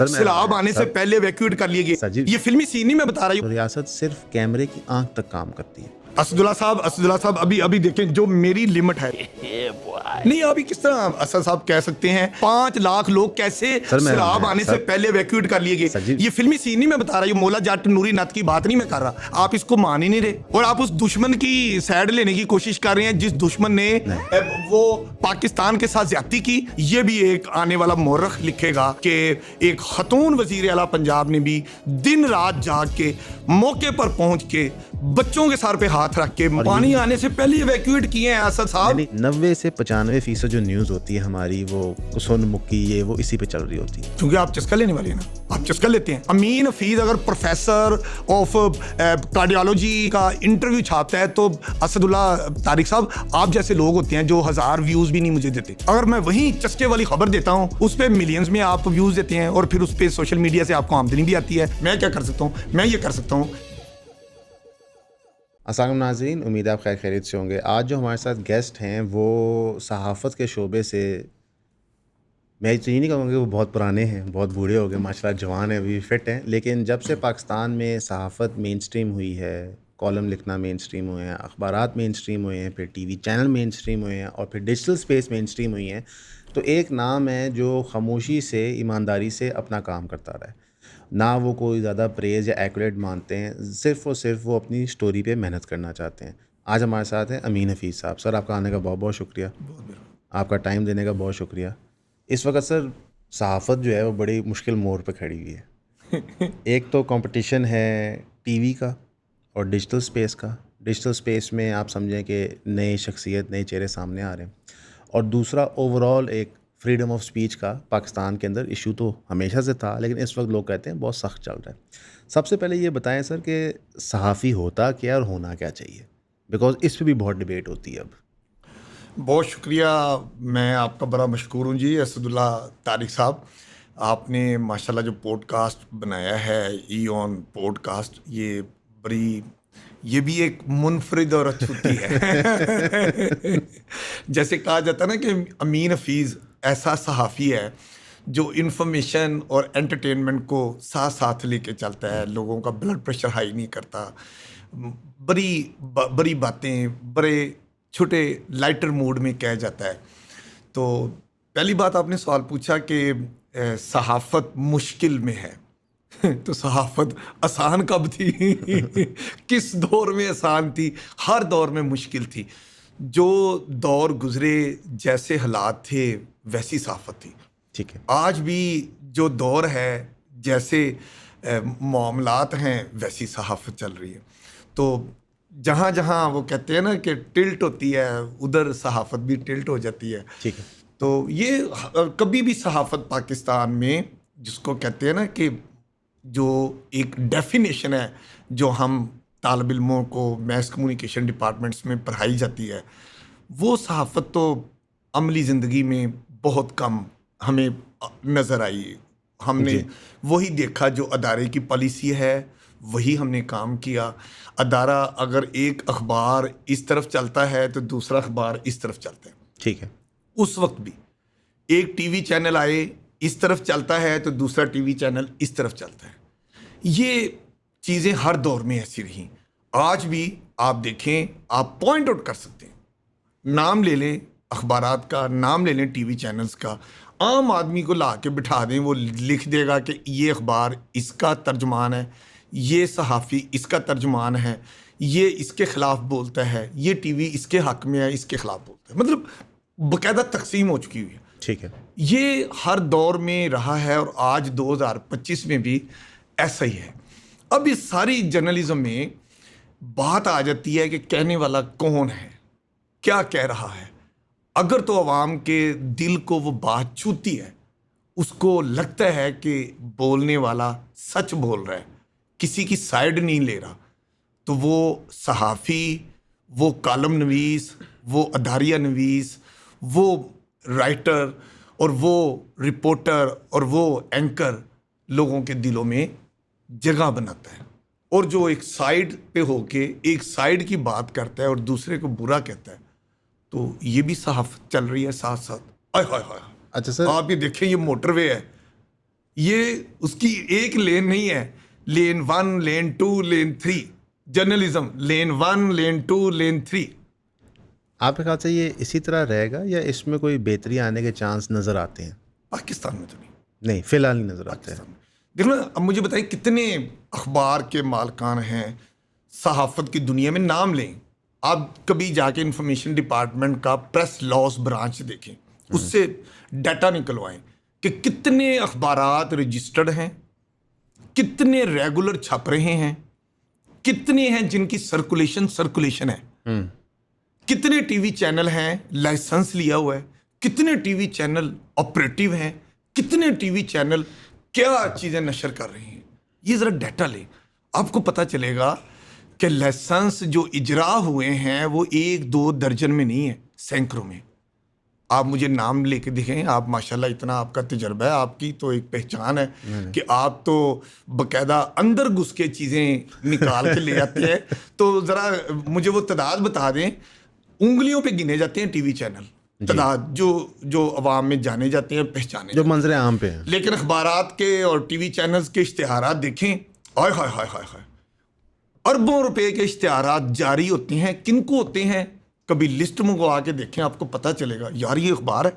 سیلاب آنے سے پہلے ایویکویٹ کر لیے گئے. یہ فلمی سین نہیں میں بتا رہا ہوں. ریاست صرف کیمرے کی آنکھ تک کام کرتی ہے. اسد اللہ صاحب ابھی دیکھیں جو میری لمٹ ہے. نہیں ابھی کس طرح اسد صاحب کہہ سکتے ہیں 5 لاکھ لوگ کیسے سیلاب آنے سے پہلے ایویکویٹ کر لیے گئے. یہ فلمی سین نہیں میں بتا رہا ہوں. مولا جٹ نوری نت کی بات نہیں میں کر رہا. آپ اس کو مان ہی نہیں رہے اور آپ اس دشمن کی سائڈ لینے کی کوشش کر رہے ہیں جس دشمن نے وہ پاکستان کے ساتھ زیادتی کی. یہ بھی ایک آنے والا مورخ لکھے گا کہ ایک خاتون وزیر اعلیٰ پنجاب نے بھی دن رات جاگ کے موقع پر پہنچ کے بچوں کے سر پہ ہاتھ رکھ کے پانی آنے سے پہلے ایویکویٹ کیے ہیں. اسد صاحب 90 سے 95% جو نیوز ہوتی ہے ہماری وہ کسن مکی یہ وہ اسی پہ چل رہی ہوتی ہے. کیونکہ آپ چسکا لینے والے ہیں نا, آپ چسکا لیتے ہیں. امین حفیظ اگر پروفیسر آف کارڈیالوجی کا انٹرویو چھاپتا ہے تو اسد اللہ طارق صاحب آپ جیسے لوگ ہوتے ہیں جو 1000 ویوز بھی نہیں مجھے دیتے. اگر میں وہی چسکے والی خبر دیتا ہوں اس پہ ملینز میں آپ ویوز دیتے ہیں اور پھر اس پہ سوشل میڈیا سے آپ کو آمدنی بھی آتی ہے. میں کیا کر سکتا ہوں, میں یہ کر سکتا ہوں. السلام ناظرین, امید آپ خیر خیریت سے ہوں گے. آج جو ہمارے ساتھ گیسٹ ہیں وہ صحافت کے شعبے سے, میں تو یہ نہیں کہوں گا کہ وہ بہت پرانے ہیں, بہت بوڑھے ہو گئے, ماشاء اللہ جوان ہیں, ابھی فٹ ہیں, لیکن جب سے پاکستان میں صحافت مین اسٹریم ہوئی ہے, کالم لکھنا مین اسٹریم ہوئے ہیں, اخبارات مین اسٹریم ہوئے ہیں, پھر ٹی وی چینل مین اسٹریم ہوئے ہیں اور پھر ڈیجیٹل اسپیس مین اسٹریم ہوئی ہیں, تو ایک نام ہے جو خاموشی سے ایمانداری سے اپنا کام کرتا رہا ہے. نہ وہ کوئی زیادہ پریز یا ایکوریٹ مانتے ہیں, صرف اور صرف وہ اپنی سٹوری پہ محنت کرنا چاہتے ہیں. آج ہمارے ساتھ ہیں امین حفیظ صاحب. سر آپ کا آنے کا بہت بہت شکریہ, آپ کا ٹائم دینے کا بہت شکریہ. اس وقت سر صحافت جو ہے وہ بڑی مشکل موڑ پہ کھڑی ہوئی ہے. ایک تو کمپٹیشن ہے ٹی وی کا اور ڈیجیٹل اسپیس کا. ڈیجیٹل اسپیس میں آپ سمجھیں کہ نئے شخصیت, نئے چہرے سامنے آ رہے ہیں, اور دوسرا اوور آل ایک فریڈم آف اسپیچ کا پاکستان کے اندر ایشو تو ہمیشہ سے تھا, لیکن اس وقت لوگ کہتے ہیں بہت سخت چل رہا ہے. سب سے پہلے یہ بتائیں سر کہ صحافی ہوتا کیا اور ہونا کیا چاہیے, بیکاز اس پہ بھی بہت ڈبیٹ ہوتی ہے اب. بہت شکریہ, میں آپ کا بڑا مشکور ہوں جی اسد اللہ طارق صاحب. آپ نے ماشاءاللہ جو پوڈ کاسٹ بنایا ہے ای آن پوڈ کاسٹ, یہ بھی ایک منفرد اور اچھوتی ہے. جیسے کہا جاتا ہے نا کہ امین حفیظ ایسا صحافی ہے جو انفارمیشن اور انٹرٹینمنٹ کو ساتھ ساتھ لے کے چلتا ہے, لوگوں کا بلڈ پریشر ہائی نہیں کرتا, بڑی باتیں بڑے چھوٹے لائٹر موڈ میں کہہ جاتا ہے. تو پہلی بات آپ نے سوال پوچھا کہ صحافت مشکل میں ہے, تو صحافت آسان کب تھی؟ کس دور میں آسان تھی؟ ہر دور میں مشکل تھی. جو دور گزرے جیسے حالات تھے ویسی صحافت تھی. ٹھیک ہے. آج بھی جو دور ہے جیسے معاملات ہیں ویسی صحافت چل رہی ہے. تو جہاں جہاں وہ کہتے ہیں نا کہ ٹلٹ ہوتی ہے ادھر صحافت بھی ٹلٹ ہو جاتی ہے. ٹھیک ہے. تو یہ کبھی بھی صحافت پاکستان میں جس کو کہتے ہیں نا کہ جو ایک ڈیفینیشن ہے جو ہم طالب علموں کو میس کمیونیکیشن ڈپارٹمنٹس میں پڑھائی جاتی ہے, وہ صحافت تو عملی زندگی میں بہت کم ہمیں نظر آئی. ہم نے وہی دیکھا جو ادارے کی پالیسی ہے, وہی ہم نے کام کیا. ادارہ اگر ایک اخبار اس طرف چلتا ہے تو دوسرا اخبار اس طرف چلتا ہے. ٹھیک ہے. اس وقت بھی ایک ٹی وی چینل آئے اس طرف چلتا ہے تو دوسرا ٹی وی چینل اس طرف چلتا ہے. یہ چیزیں ہر دور میں ایسی رہیں. آج بھی آپ دیکھیں, آپ پوائنٹ آؤٹ کر سکتے ہیں, نام لے لیں اخبارات کا, نام لے لیں ٹی وی چینلز کا, عام آدمی کو لا کے بٹھا دیں, وہ لکھ دے گا کہ یہ اخبار اس کا ترجمان ہے, یہ صحافی اس کا ترجمان ہے, یہ اس کے خلاف بولتا ہے, یہ ٹی وی اس کے حق میں ہے, اس کے خلاف بولتا ہے. مطلب باقاعدہ تقسیم ہو چکی ہوئی ہے. ٹھیک ہے. یہ ہر دور میں رہا ہے اور آج 2025 میں بھی ایسا ہی ہے. اب اس ساری جرنلزم میں بات آ جاتی ہے کہ کہنے والا کون ہے, کیا کہہ رہا ہے. اگر تو عوام کے دل کو وہ بات چھوتی ہے, اس کو لگتا ہے کہ بولنے والا سچ بول رہا ہے, کسی کی سائیڈ نہیں لے رہا, تو وہ صحافی, وہ کالم نویس, وہ اداریہ نویس, وہ رائٹر اور وہ رپورٹر اور وہ اینکر لوگوں کے دلوں میں جگہ بناتا ہے. اور جو ایک سائیڈ پہ ہو کے ایک سائیڈ کی بات کرتا ہے اور دوسرے کو برا کہتا ہے, تو یہ بھی صحافت چل رہی ہے ساتھ ساتھ. اچھا سر, آپ یہ دیکھیں, یہ موٹر وے ہے, یہ اس کی ایک لین نہیں ہے, لین 1, لین 2, لین 3. جرنلزم لین 1, لین 2, لین 3. آپ کے خیال سے یہ اسی طرح رہے گا یا اس میں کوئی بہتری آنے کے چانس نظر آتے ہیں؟ پاکستان میں تو نہیں, نہیں فی الحال نہیں نظر آتے ہیں. دیکھو نا, اب مجھے بتائیں کتنے اخبار کے مالکان ہیں صحافت کی دنیا میں, نام لیں آپ. کبھی جا کے انفارمیشن ڈپارٹمنٹ کا پریس لاس برانچ دیکھیں, اس سے ڈیٹا نکلوائیں کہ کتنے اخبارات رجسٹرڈ ہیں, کتنے ریگولر چھپ رہے ہیں, کتنے ہیں جن کی سرکولیشن ہے, کتنے ٹی وی چینل ہیں لائسنس لیا ہوا ہے, کتنے ٹی وی چینل آپریٹو ہیں, کتنے ٹی وی چینل کیا چیزیں نشر کر رہے ہیں. یہ ذرا ڈیٹا لیں, آپ کو پتہ چلے گا کہ لائسنس جو اجرا ہوئے ہیں وہ 1-2 درجن میں نہیں ہے, سینکڑوں میں. آپ مجھے نام لے کے دکھیں, آپ ماشاءاللہ اتنا آپ کا تجربہ ہے, آپ کی تو ایک پہچان ہے کہ آپ تو باقاعدہ اندر گھس کے چیزیں نکال کے لے جاتے ہیں. تو ذرا مجھے وہ تعداد بتا دیں, انگلیوں پہ گنے جاتے ہیں ٹی وی چینل تعداد جو عوام میں جانے جاتے ہیں, پہچانے جو منظر عام پہ ہیں. لیکن اخبارات کے اور ٹی وی چینلز کے اشتہارات دیکھیں, ہائے ہائے ہائے ہائے ہائے, اربوں روپے کے اشتہارات جاری ہوتے ہیں. کن کو ہوتے ہیں؟ کبھی لسٹ منگوا کے دیکھیں, آپ کو پتہ چلے گا یار یہ اخبار ہے,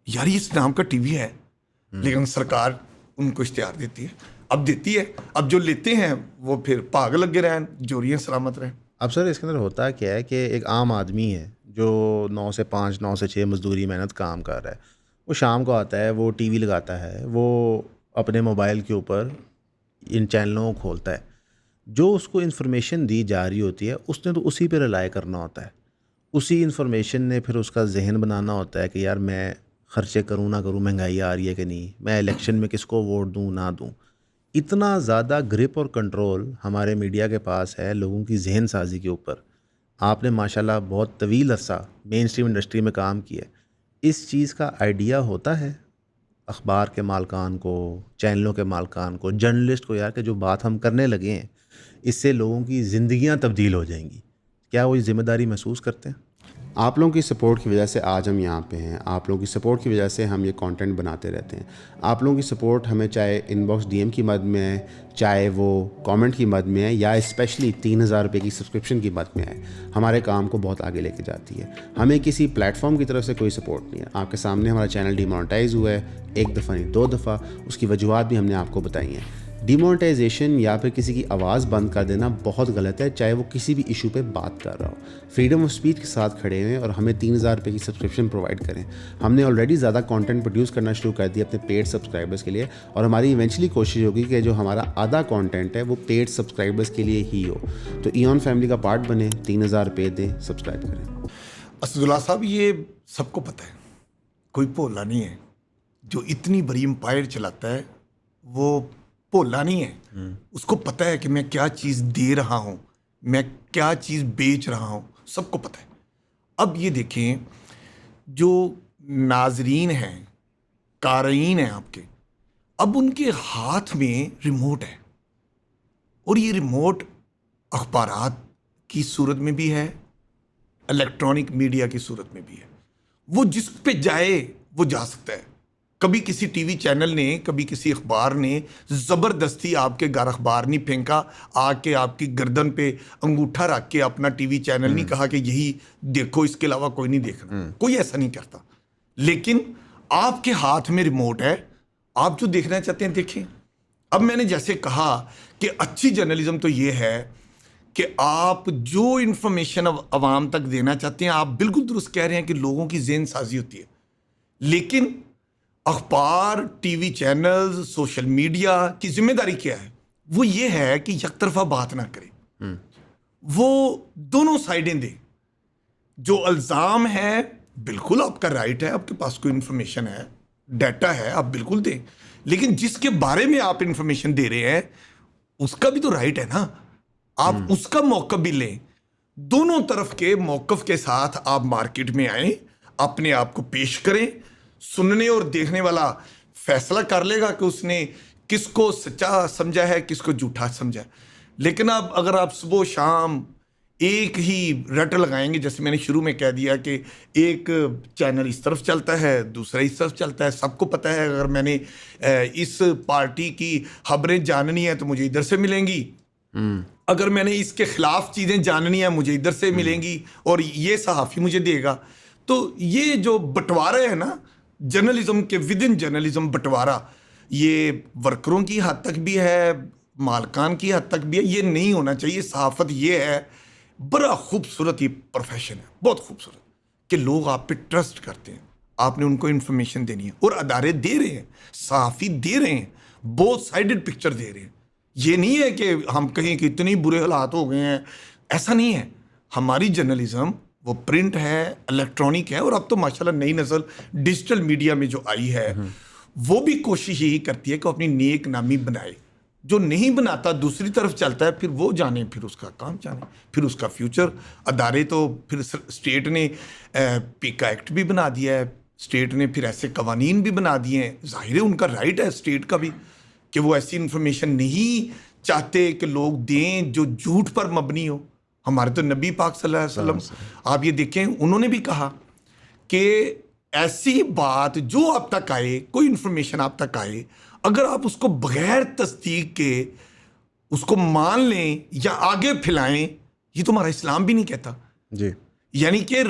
یار یہ اس نام کا ٹی وی ہے, لیکن سرکار ان کو اشتہار دیتی ہے. اب دیتی ہے, اب جو لیتے ہیں وہ پھر پاگ لگے رہیں, جوریاں سلامت رہیں. اب سر اس کے اندر ہوتا کیا ہے کہ ایک عام آدمی ہے جو 9 سے 5, 9 سے 6 مزدوری محنت کام کر رہا ہے, وہ شام کو آتا ہے, وہ ٹی وی لگاتا ہے, وہ اپنے موبائل کے اوپر ان چینلوں کو کھولتا ہے. جو اس کو انفارمیشن دی جا رہی ہوتی ہے اس نے تو اسی پہ رلائے کرنا ہوتا ہے. اسی انفارمیشن نے پھر اس کا ذہن بنانا ہوتا ہے کہ یار میں خرچے کروں نہ کروں, مہنگائی آ رہی ہے کہ نہیں, میں الیکشن میں کس کو ووٹ دوں نہ دوں. اتنا زیادہ گرپ اور کنٹرول ہمارے میڈیا کے پاس ہے لوگوں کی ذہن سازی کے اوپر. آپ نے ماشاءاللہ بہت طویل عرصہ مین اسٹریم انڈسٹری میں کام کیا ہے. اس چیز کا آئیڈیا ہوتا ہے اخبار کے مالکان کو, چینلوں کے مالکان کو, جرنلسٹ کو, یار کہ جو بات ہم کرنے لگے ہیں اس سے لوگوں کی زندگیاں تبدیل ہو جائیں گی, کیا وہ ذمہ داری محسوس کرتے ہیں؟ آپ لوگوں کی سپورٹ کی وجہ سے آج ہم یہاں پہ ہیں. آپ لوگوں کی سپورٹ کی وجہ سے ہم یہ کانٹینٹ بناتے رہتے ہیں. آپ لوگوں کی سپورٹ ہمیں چاہے ان باکس ڈی ایم کی مد میں ہے, چاہے وہ کامنٹ کی مد میں ہے, یا اسپیشلی 3000 روپے کی سبسکرپشن کی مد میں ہے, ہمارے کام کو بہت آگے لے کے جاتی ہے. ہمیں کسی پلیٹ فارم کی طرف سے کوئی سپورٹ نہیں ہے. آپ کے سامنے ہمارا چینل ڈیمونٹائز ہوا ہے, 1 دفعہ نہیں 2 دفعہ. اس کی وجوہات بھی ہم نے آپ کو بتائی ہیں. ڈیمونٹائزیشن یا پھر کسی کی آواز بند کر دینا بہت غلط ہے, چاہے وہ کسی بھی ایشو پہ بات کر رہا ہو. فریڈم آف اسپیچ کے ساتھ کھڑے ہوئے اور ہمیں 3000 روپے کی سبسکرپشن پرووائڈ کریں. ہم نے آلریڈی زیادہ کانٹینٹ پروڈیوس کرنا شروع کر دیا اپنے پیڈ سبسکرائبرس کے لیے, اور ہماری ایونچولی کوشش ہوگی کہ جو ہمارا آدھا کانٹینٹ ہے وہ پیڈ سبسکرائبرس کے لیے ہی ہو. تو ایون فیملی کا پارٹ بنیں, 3000 روپے دیں, سبسکرائب کریں. اسداللہ صاحب یہ سب کو پتہ ہے, کوئی بھولا نہیں ہے. جو اتنی بڑی امپائر چلاتا ہے وہ بھولا نہیں ہے. اس کو پتہ ہے کہ میں کیا چیز دے رہا ہوں, میں کیا چیز بیچ رہا ہوں, سب کو پتہ ہے. اب یہ دیکھیں, جو ناظرین ہیں, قارئین ہیں آپ کے, اب ان کے ہاتھ میں ریموٹ ہے, اور یہ ریموٹ اخبارات کی صورت میں بھی ہے, الیکٹرانک میڈیا کی صورت میں بھی ہے. وہ جس پہ جائے وہ جا سکتا ہے. کبھی کسی ٹی وی چینل نے, کبھی کسی اخبار نے زبردستی آپ کے گھر اخبار نہیں پھینکا, آ کے آپ کی گردن پہ انگوٹھا رکھ کے اپنا ٹی وی چینل نہیں کہا کہ یہی دیکھو, اس کے علاوہ کوئی نہیں دیکھنا. کوئی ایسا نہیں کرتا. لیکن آپ کے ہاتھ میں ریموٹ ہے, آپ جو دیکھنا چاہتے ہیں دیکھیں. اب میں نے جیسے کہا کہ اچھی جرنلزم تو یہ ہے کہ آپ جو انفارمیشن عوام تک دینا چاہتے ہیں, آپ بالکل درست کہہ رہے ہیں کہ لوگوں کی ذہن سازی ہوتی ہے. لیکن اخبار, T V channels, social media کی ذمہ داری کیا ہے؟ وہ یہ ہے کہ یک طرفہ بات نہ کرے, وہ دونوں سائڈیں دیں. جو الزام ہے بالکل آپ کا رائٹ ہے, آپ کے پاس کوئی انفارمیشن ہے, ڈیٹا ہے, آپ بالکل دیں. لیکن جس کے بارے میں آپ انفارمیشن دے رہے ہیں اس کا بھی تو رائٹ ہے نا, آپ اس کا موقف بھی لیں. دونوں طرف کے موقف کے ساتھ آپ مارکیٹ میں آئیں, اپنے آپ کو پیش کریں. سننے اور دیکھنے والا فیصلہ کر لے گا کہ اس نے کس کو سچا سمجھا ہے, کس کو جھوٹا سمجھا ہے. لیکن اب اگر آپ صبح و شام ایک ہی رٹ لگائیں گے. جیسے میں نے شروع میں کہہ دیا کہ ایک چینل اس طرف چلتا ہے, دوسرا اس طرف چلتا ہے. سب کو پتہ ہے اگر میں نے اس پارٹی کی خبریں جاننی ہے تو مجھے ادھر سے ملیں گی, اگر میں نے اس کے خلاف چیزیں جاننی ہیں مجھے ادھر سے ملیں گی, اور یہ صحافی مجھے دے گا. تو یہ جو بٹوارے ہیں نا جرنلزم کے, ود ان جرنلزم بٹوارا, یہ ورکروں کی حد تک بھی ہے, مالکان کی حد تک بھی ہے. یہ نہیں ہونا چاہیے. صحافت یہ ہے, بڑا خوبصورت یہ پروفیشن ہے, بہت خوبصورت, کہ لوگ آپ پہ ٹرسٹ کرتے ہیں. آپ نے ان کو انفارمیشن دینی ہے, اور ادارے دے رہے ہیں, صحافی دے رہے ہیں, بہت سائیڈڈ پکچر دے رہے ہیں. یہ نہیں ہے کہ ہم کہیں کہ اتنی برے حالات ہو گئے ہیں, ایسا نہیں ہے. ہماری جرنلزم وہ پرنٹ ہے, الیکٹرانک ہے, اور اب تو ماشاءاللہ نئی نسل ڈیجیٹل میڈیا میں جو آئی ہے وہ بھی کوشش یہی کرتی ہے کہ اپنی نیک نامی بنائے. جو نہیں بناتا دوسری طرف چلتا ہے, پھر وہ جانے, پھر اس کا کام جانے, پھر اس کا فیوچر. ادارے تو پھر اسٹیٹ نے پیکا ایکٹ بھی بنا دیا ہے, اسٹیٹ نے پھر ایسے قوانین بھی بنا دیے ہیں. ظاہر ہے ان کا رائٹ ہے اسٹیٹ کا بھی کہ وہ ایسی انفارمیشن نہیں چاہتے کہ لوگ دیں جو جھوٹ پر مبنی ہو. ہمارے تو نبی پاک صلی اللہ علیہ وسلم, آپ یہ دیکھیں, انہوں نے بھی کہا کہ ایسی بات جو آپ تک آئے, کوئی انفارمیشن آپ تک آئے, اگر آپ اس کو بغیر تصدیق کے اس کو مان لیں یا آگے پھیلائیں, یہ تو ہمارا اسلام بھی نہیں کہتا. جی, یعنی کہ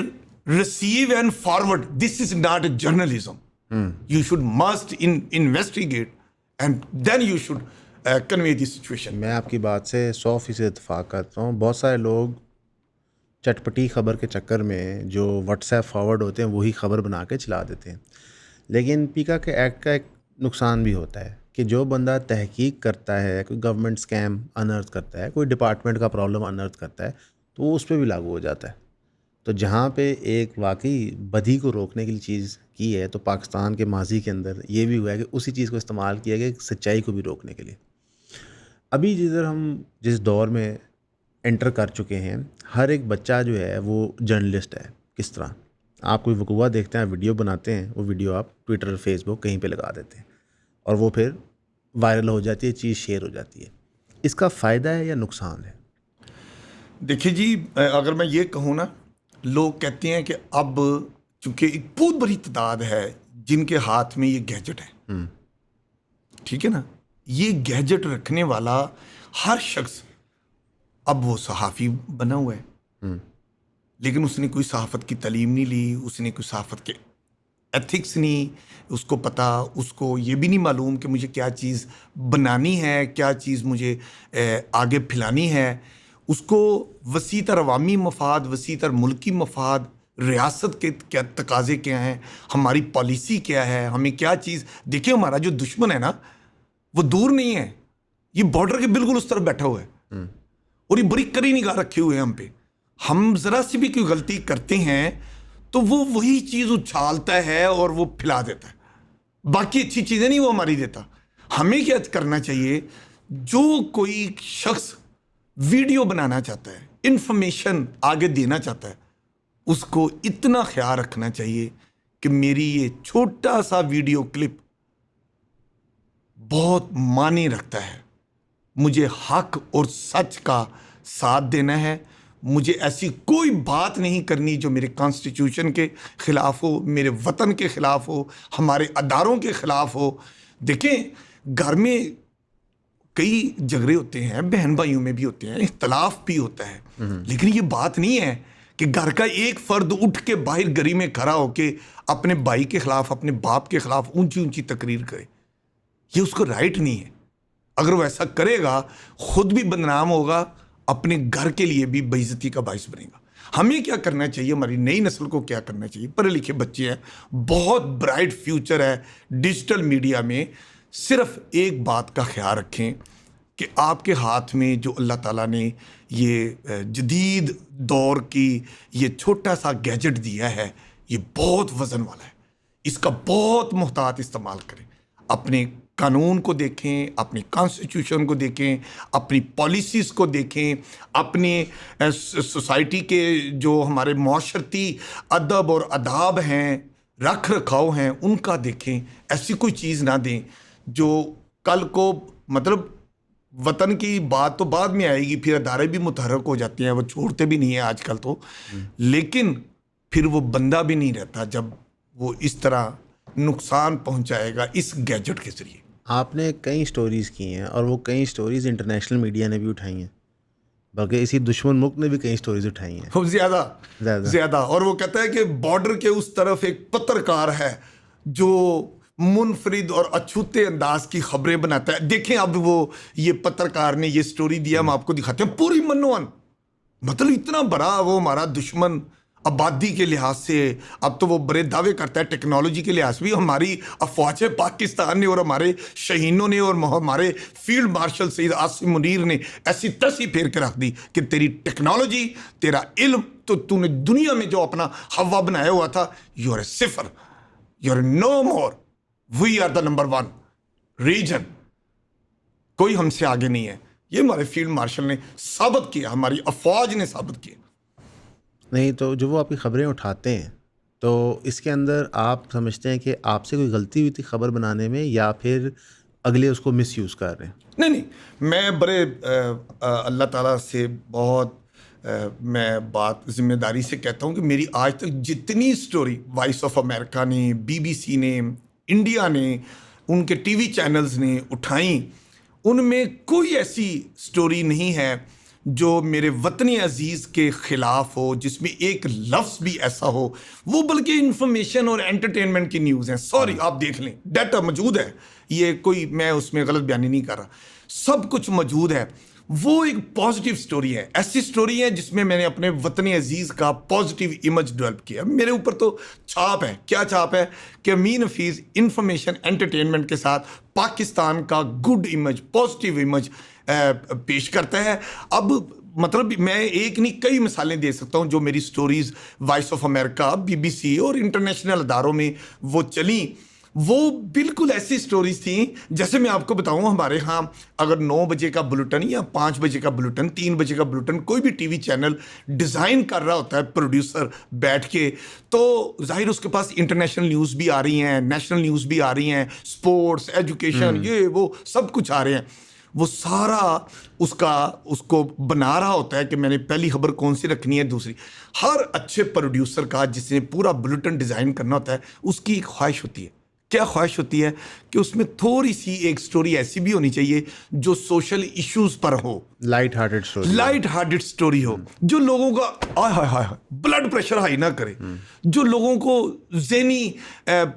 receive and forward, this is not a journalism. You should must investigate and then you should convey the situation. میں آپ کی بات سے 100% اتفاق کرتا ہوں. بہت سارے لوگ چٹپٹی خبر کے چکر میں جو واٹس ایپ فارورڈ ہوتے ہیں وہی خبر بنا کے چلا دیتے ہیں. لیکن پیکا کے ایکٹ کا ایک نقصان بھی ہوتا ہے کہ جو بندہ تحقیق کرتا ہے, کوئی گورنمنٹ اسکیم انرتھ کرتا ہے, کوئی ڈپارٹمنٹ کا پرابلم انرتھ کرتا ہے, تو وہ اس پہ بھی لاگو ہو جاتا ہے. تو جہاں پہ ایک واقعی بدی کو روکنے کے لیے چیز کی ہے, تو پاکستان کے ماضی کے اندر یہ بھی ہوا ہے کہ اسی چیز کو استعمال کیا گیا سچائی کو بھی روکنے کے لیے. ابھی جدھر ہم جس دور میں انٹر کر چکے ہیں, ہر ایک بچہ جو ہے وہ جرنلسٹ ہے. کس طرح آپ کوئی وقوع دیکھتے ہیں, ویڈیو بناتے ہیں, وہ ویڈیو آپ ٹویٹر, فیس بک کہیں پہ لگا دیتے ہیں, اور وہ پھر وائرل ہو جاتی ہے, چیز شیئر ہو جاتی ہے. اس کا فائدہ ہے یا نقصان ہے؟ دیکھیے جی, اگر میں یہ کہوں نا, لوگ کہتے ہیں کہ اب چونکہ ایک بہت بڑی تعداد ہے جن کے ہاتھ میں یہ گیجٹ ہے, ٹھیک ہے نا, یہ گیجٹ رکھنے والا ہر شخص اب وہ صحافی بنا ہوا ہے, لیکن اس نے کوئی صحافت کی تعلیم نہیں لی, اس نے کوئی صحافت کے ایتھکس نہیں اس کو پتہ, اس کو یہ بھی نہیں معلوم کہ مجھے کیا چیز بنانی ہے, کیا چیز مجھے آگے پھیلانی ہے. اس کو وسیع تر عوامی مفاد, وسیع تر ملکی مفاد, ریاست کے کیا تقاضے کیا ہیں, ہماری پالیسی کیا ہے, ہمیں کیا چیز. دیکھیں ہمارا جو دشمن ہے نا وہ دور نہیں ہے, یہ بارڈر کے بالکل اس طرف بیٹھا ہوا ہے, اور یہ بڑی کڑی نگاہ رکھے ہوئے ہیں ہم پہ. ہم ذرا سی بھی کوئی غلطی کرتے ہیں تو وہ وہی چیز اچھالتا ہے اور وہ پھیلا دیتا ہے. باقی اچھی چیزیں نہیں وہ ہماری دیتا. ہمیں کیا کرنا چاہیے, جو کوئی شخص ویڈیو بنانا چاہتا ہے, انفارمیشن آگے دینا چاہتا ہے, اس کو اتنا خیال رکھنا چاہیے کہ میری یہ چھوٹا سا ویڈیو کلپ بہت معنی رکھتا ہے, مجھے حق اور سچ کا ساتھ دینا ہے, مجھے ایسی کوئی بات نہیں کرنی جو میرے کانسٹیٹیوشن کے خلاف ہو, میرے وطن کے خلاف ہو, ہمارے اداروں کے خلاف ہو. دیکھیں گھر میں کئی جھگڑے ہوتے ہیں, بہن بھائیوں میں بھی ہوتے ہیں, اختلاف بھی ہوتا ہے, لیکن یہ بات نہیں ہے کہ گھر کا ایک فرد اٹھ کے باہر گلی میں کھڑا ہو کے اپنے بھائی کے خلاف, اپنے باپ کے خلاف اونچی اونچی تقریر کرے. یہ اس کو رائٹ نہیں ہے. اگر وہ ایسا کرے گا خود بھی بدنام ہوگا, اپنے گھر کے لیے بھی بے عزتی کا باعث بنے گا. ہمیں کیا کرنا چاہیے, ہماری نئی نسل کو کیا کرنا چاہیے, پڑھے لکھے بچے ہیں, بہت برائٹ فیوچر ہے ڈیجیٹل میڈیا میں. صرف ایک بات کا خیال رکھیں کہ آپ کے ہاتھ میں جو اللہ تعالیٰ نے یہ جدید دور کی یہ چھوٹا سا گیجٹ دیا ہے, یہ بہت وزن والا ہے, اس کا بہت محتاط استعمال کریں. اپنے قانون کو دیکھیں, اپنی کانسٹیٹیوشن کو دیکھیں, اپنی پالیسیز کو دیکھیں, اپنے سوسائٹی کے جو ہمارے معاشرتی ادب اور آداب ہیں, رکھ رکھاؤ ہیں, ان کا دیکھیں. ایسی کوئی چیز نہ دیں جو کل کو مطلب وطن کی بات تو بعد میں آئے گی، پھر ادارے بھی متحرک ہو جاتے ہیں، وہ چھوڑتے بھی نہیں ہیں آج کل تو، لیکن پھر وہ بندہ بھی نہیں رہتا جب وہ اس طرح نقصان پہنچائے گا اس گیجٹ کے ذریعے۔ آپ نے کئی سٹوریز کی ہیں اور وہ کئی سٹوریز انٹرنیشنل میڈیا نے بھی اٹھائی ہیں، بلکہ اسی دشمن ملک نے بھی کئی سٹوریز اٹھائی ہیں خوب زیادہ، اور وہ کہتا ہے کہ بارڈر کے اس طرف ایک پترکار ہے جو منفرد اور اچھوتے انداز کی خبریں بناتا ہے۔ دیکھیں اب وہ یہ پترکار نے یہ سٹوری دیا، ہم آپ کو دکھاتے ہیں، پوری منوان، مطلب اتنا بڑا وہ ہمارا دشمن آبادی کے لحاظ سے، اب تو وہ بڑے دعوے کرتا ہے ٹیکنالوجی کے لحاظ بھی، ہماری افواج پاکستان نے اور ہمارے شہینوں نے اور ہمارے فیلڈ مارشل سید عاصم منیر نے ایسی تسی پھیر کے رکھ دی کہ تیری ٹیکنالوجی، تیرا علم، تو نے دنیا میں جو اپنا ہوا بنایا ہوا تھا، یو آر اے صفر، you are no more, we are the number 1 region, کوئی ہم سے آگے نہیں ہے۔ یہ ہمارے فیلڈ مارشل نے ثابت کیا، ہماری افواج نے ثابت کیا۔ نہیں تو جو وہ آپ کی خبریں اٹھاتے ہیں تو اس کے اندر آپ سمجھتے ہیں کہ آپ سے کوئی غلطی ہوئی تھی خبر بنانے میں، یا پھر اگلے اس کو مس یوز کر رہے ہیں؟ نہیں، میں بڑے اللہ تعالیٰ سے بہت میں بات ذمہ داری سے کہتا ہوں کہ میری آج تک جتنی سٹوری وائس آف امریکہ نے، BBC نے، انڈیا نے، ان کے ٹی وی چینلز نے اٹھائیں، ان میں کوئی ایسی سٹوری نہیں ہے جو میرے وطنی عزیز کے خلاف ہو، جس میں ایک لفظ بھی ایسا ہو، وہ بلکہ انفارمیشن اور انٹرٹینمنٹ کی نیوز ہیں۔ سوری، آپ دیکھ لیں، ڈیٹا موجود ہے، یہ کوئی میں اس میں غلط بیانی نہیں کر رہا، سب کچھ موجود ہے۔ وہ ایک پازیٹیو سٹوری ہے، ایسی سٹوری ہے جس میں نے اپنے وطنی عزیز کا پازیٹیو امیج ڈیولپ کیا۔ میرے اوپر تو چھاپ ہے، کیا چھاپ ہے کہ امین حفیظ انفارمیشن انٹرٹینمنٹ کے ساتھ پاکستان کا گڈ امیج، پازیٹیو امیج پیش کرتا ہے۔ اب مطلب میں ایک نہیں کئی مثالیں دے سکتا ہوں جو میری stories voice of America, BBC اور انٹرنیشنل اداروں میں وہ چلیں، وہ بالکل ایسی سٹوریز تھیں جیسے میں آپ کو بتاؤں، ہمارے ہاں اگر 9 بجے کا بلیٹن یا 5 بجے کا بلیٹن، 3 بجے کا بلیٹن کوئی بھی ٹی وی چینل ڈیزائن کر رہا ہوتا ہے پروڈیوسر بیٹھ کے، تو ظاہر اس کے پاس انٹرنیشنل نیوز بھی آ رہی ہیں، نیشنل نیوز بھی آ رہی ہیں، سپورٹس، ایجوکیشن، یہ وہ سب کچھ آ رہے ہیں۔ وہ سارا اس کو بنا رہا ہوتا ہے کہ میں نے پہلی خبر کون سی رکھنی ہے، دوسری۔ ہر اچھے پروڈیوسر کا جس نے پورا بلیٹن ڈیزائن کرنا ہوتا ہے، اس کی ایک خواہش ہوتی ہے۔ کیا خواہش ہوتی ہے؟ کہ اس میں تھوڑی سی ایک سٹوری ایسی بھی ہونی چاہیے جو سوشل ایشوز پر ہو، لائٹ ہارٹڈ سٹوری ہو، جو لوگوں کا بلڈ پریشر ہائی نہ کرے، جو لوگوں کو ذہنی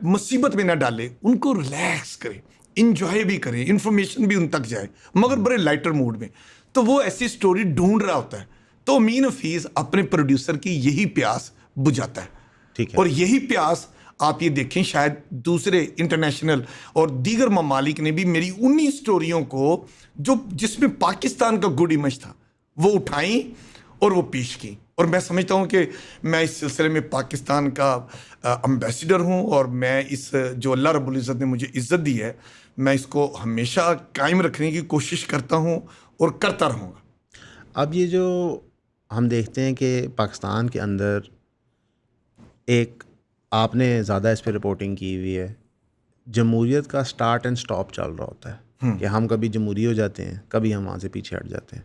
مصیبت میں نہ ڈالے، ان کو ریلیکس کرے، انجوائے بھی کرے، انفارمیشن بھی ان تک جائے، مگر بڑے لائٹر موڈ میں۔ تو وہ ایسی سٹوری ڈھونڈ رہا ہوتا ہے، تو امین حفیظ اپنے پروڈیوسر کی یہی پیاس بجھاتا ہے۔ ٹھیک ہے، اور یہی پیاس آپ یہ دیکھیں، شاید دوسرے انٹرنیشنل اور دیگر ممالک نے بھی میری انہی سٹوریوں کو جس میں پاکستان کا گڈ امیج تھا، وہ اٹھائیں اور وہ پیش کی۔ اور میں سمجھتا ہوں کہ میں اس سلسلے میں پاکستان کا امبیسڈر ہوں، اور میں اس جو اللہ رب العزت نے مجھے عزت دی ہے، میں اس کو ہمیشہ قائم رکھنے کی کوشش کرتا ہوں اور کرتا رہوں گا۔ اب یہ جو ہم دیکھتے ہیں کہ پاکستان کے اندر ایک، آپ نے زیادہ اس پہ رپورٹنگ کی ہوئی ہے، جمہوریت کا سٹارٹ اینڈ سٹاپ چل رہا ہوتا ہے کہ ہم کبھی جمہوری ہو جاتے ہیں، کبھی ہم وہاں سے پیچھے ہٹ جاتے ہیں۔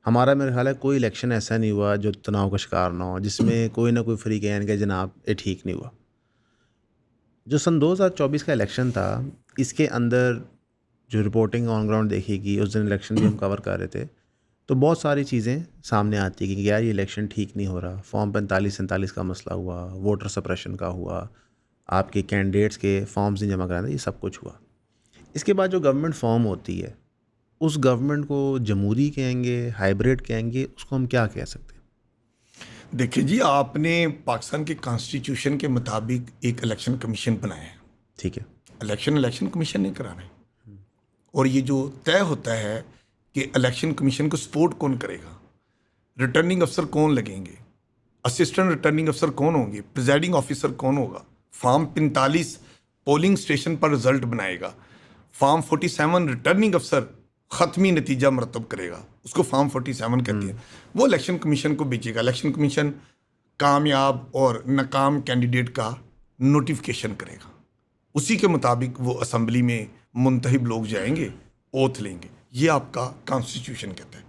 ہمارا میرا خیال ہے کوئی الیکشن ایسا نہیں ہوا جو تناؤ کا شکار نہ ہو، جس میں کوئی نہ کوئی فریقین کہ جناب یہ ٹھیک نہیں ہوا۔ جو سن 2024 کا الیکشن تھا، اس کے اندر جو رپورٹنگ آن گراؤنڈ دیکھی گئی، اس دن الیکشن بھی ہم کور کر رہے تھے، تو بہت ساری چیزیں سامنے آتی کہ یار یہ الیکشن ٹھیک نہیں ہو رہا، فارم 45-47 کا مسئلہ ہوا، ووٹر سپریشن کا ہوا، آپ کے کینڈیڈیٹس کے فارمز نہیں جمع کرانے، یہ سب کچھ ہوا۔ اس کے بعد جو گورنمنٹ فارم ہوتی ہے، اس گورنمنٹ کو جمہوری کہیں گے، ہائیبریڈ کہیں گے، اس کو ہم کیا کہہ سکتے ہیں؟ دیکھیں جی، آپ نے پاکستان کے کانسٹیٹیوشن کے مطابق ایک الیکشن کمیشن بنایا ہے۔ ٹھیک ہے، الیکشن کمیشن نے کرانا ہے، اور یہ جو طے ہوتا ہے کہ الیکشن کمیشن کو سپورٹ کون کرے گا، ریٹرننگ افسر کون لگیں گے، اسسٹنٹ ریٹرننگ افسر کون ہوں گے، پریزائڈنگ آفیسر کون ہوگا، فارم 45 پولنگ اسٹیشن پر رزلٹ بنائے گا، فارم 47 ریٹرننگ افسر ختمی نتیجہ مرتب کرے گا، اس کو فارم 47 کہتے ہیں، وہ الیکشن کمیشن کو بھیجے گا۔ الیکشن کمیشن کامیاب اور ناکام کینڈیڈیٹ کا نوٹیفکیشن کرے گا، اسی کے مطابق وہ اسمبلی میں منتخب لوگ جائیں گے، اوتھ لیں گے۔ یہ آپ کا کانسٹیٹیوشن کہتا ہے.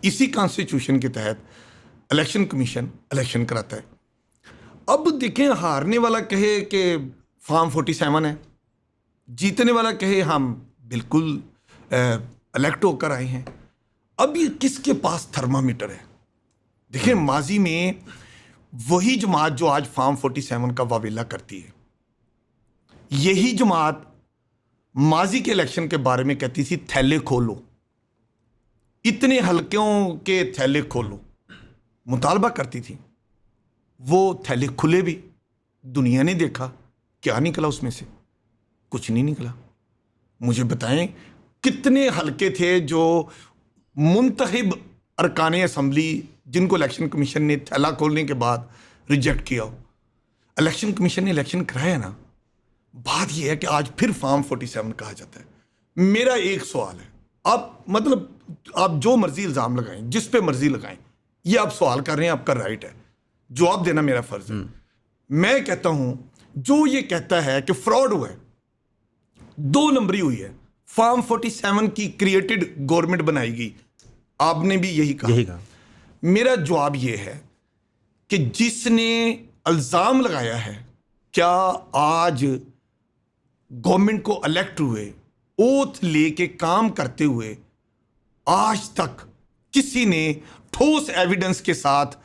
اسی کانسٹیٹیوشن کے تحت الیکشن کمیشن الیکشن کراتا ہے. اب دیکھیں ہارنے والا کہے کہ فارم 47 ہے, جیتنے والا کہے ہم بالکل الیکٹ ہو کر آئے ہیں. اب یہ کس کے پاس تھرمامیٹر ہے؟ دیکھیں ماضی میں وہی جماعت جو آج فارم 47 کا واویلا کرتی ہے, یہی جماعت ماضی کے الیکشن کے بارے میں کہتی تھی تھیلے کھولو, اتنے حلقوں کے تھیلے کھولو, مطالبہ کرتی تھی. وہ تھیلے کھلے بھی, دنیا نے دیکھا کیا نکلا اس میں سے, کچھ نہیں نکلا. مجھے بتائیں کتنے حلقے تھے جو منتخب ارکان اسمبلی جن کو الیکشن کمیشن نے تھیلا کھولنے کے بعد ریجیکٹ کیا ہو. الیکشن کمیشن نے الیکشن کرایا نا. بات یہ ہے کہ آج پھر فارم 47 کہا جاتا ہے. میرا ایک سوال ہے, آپ جو مرضی الزام لگائیں, جس پہ مرضی لگائیں, یہ آپ سوال کر رہے ہیں, آپ کا رائٹ ہے, جواب دینا میرا فرض ہے. میں کہتا ہوں جو یہ کہتا ہے کہ فراڈ ہوا ہے, 2 نمبری ہوئی ہے, فارم 47 کی کریٹڈ گورنمنٹ بنائی گئی, آپ نے بھی یہی کہا. میرا جواب یہ ہے کہ جس نے الزام لگایا ہے, کیا آج گورنمنٹ کو الیکٹ ہوئے, اوتھ لے کے کام کرتے ہوئے, آج تک کسی نے ٹھوس ایویڈنس کے ساتھ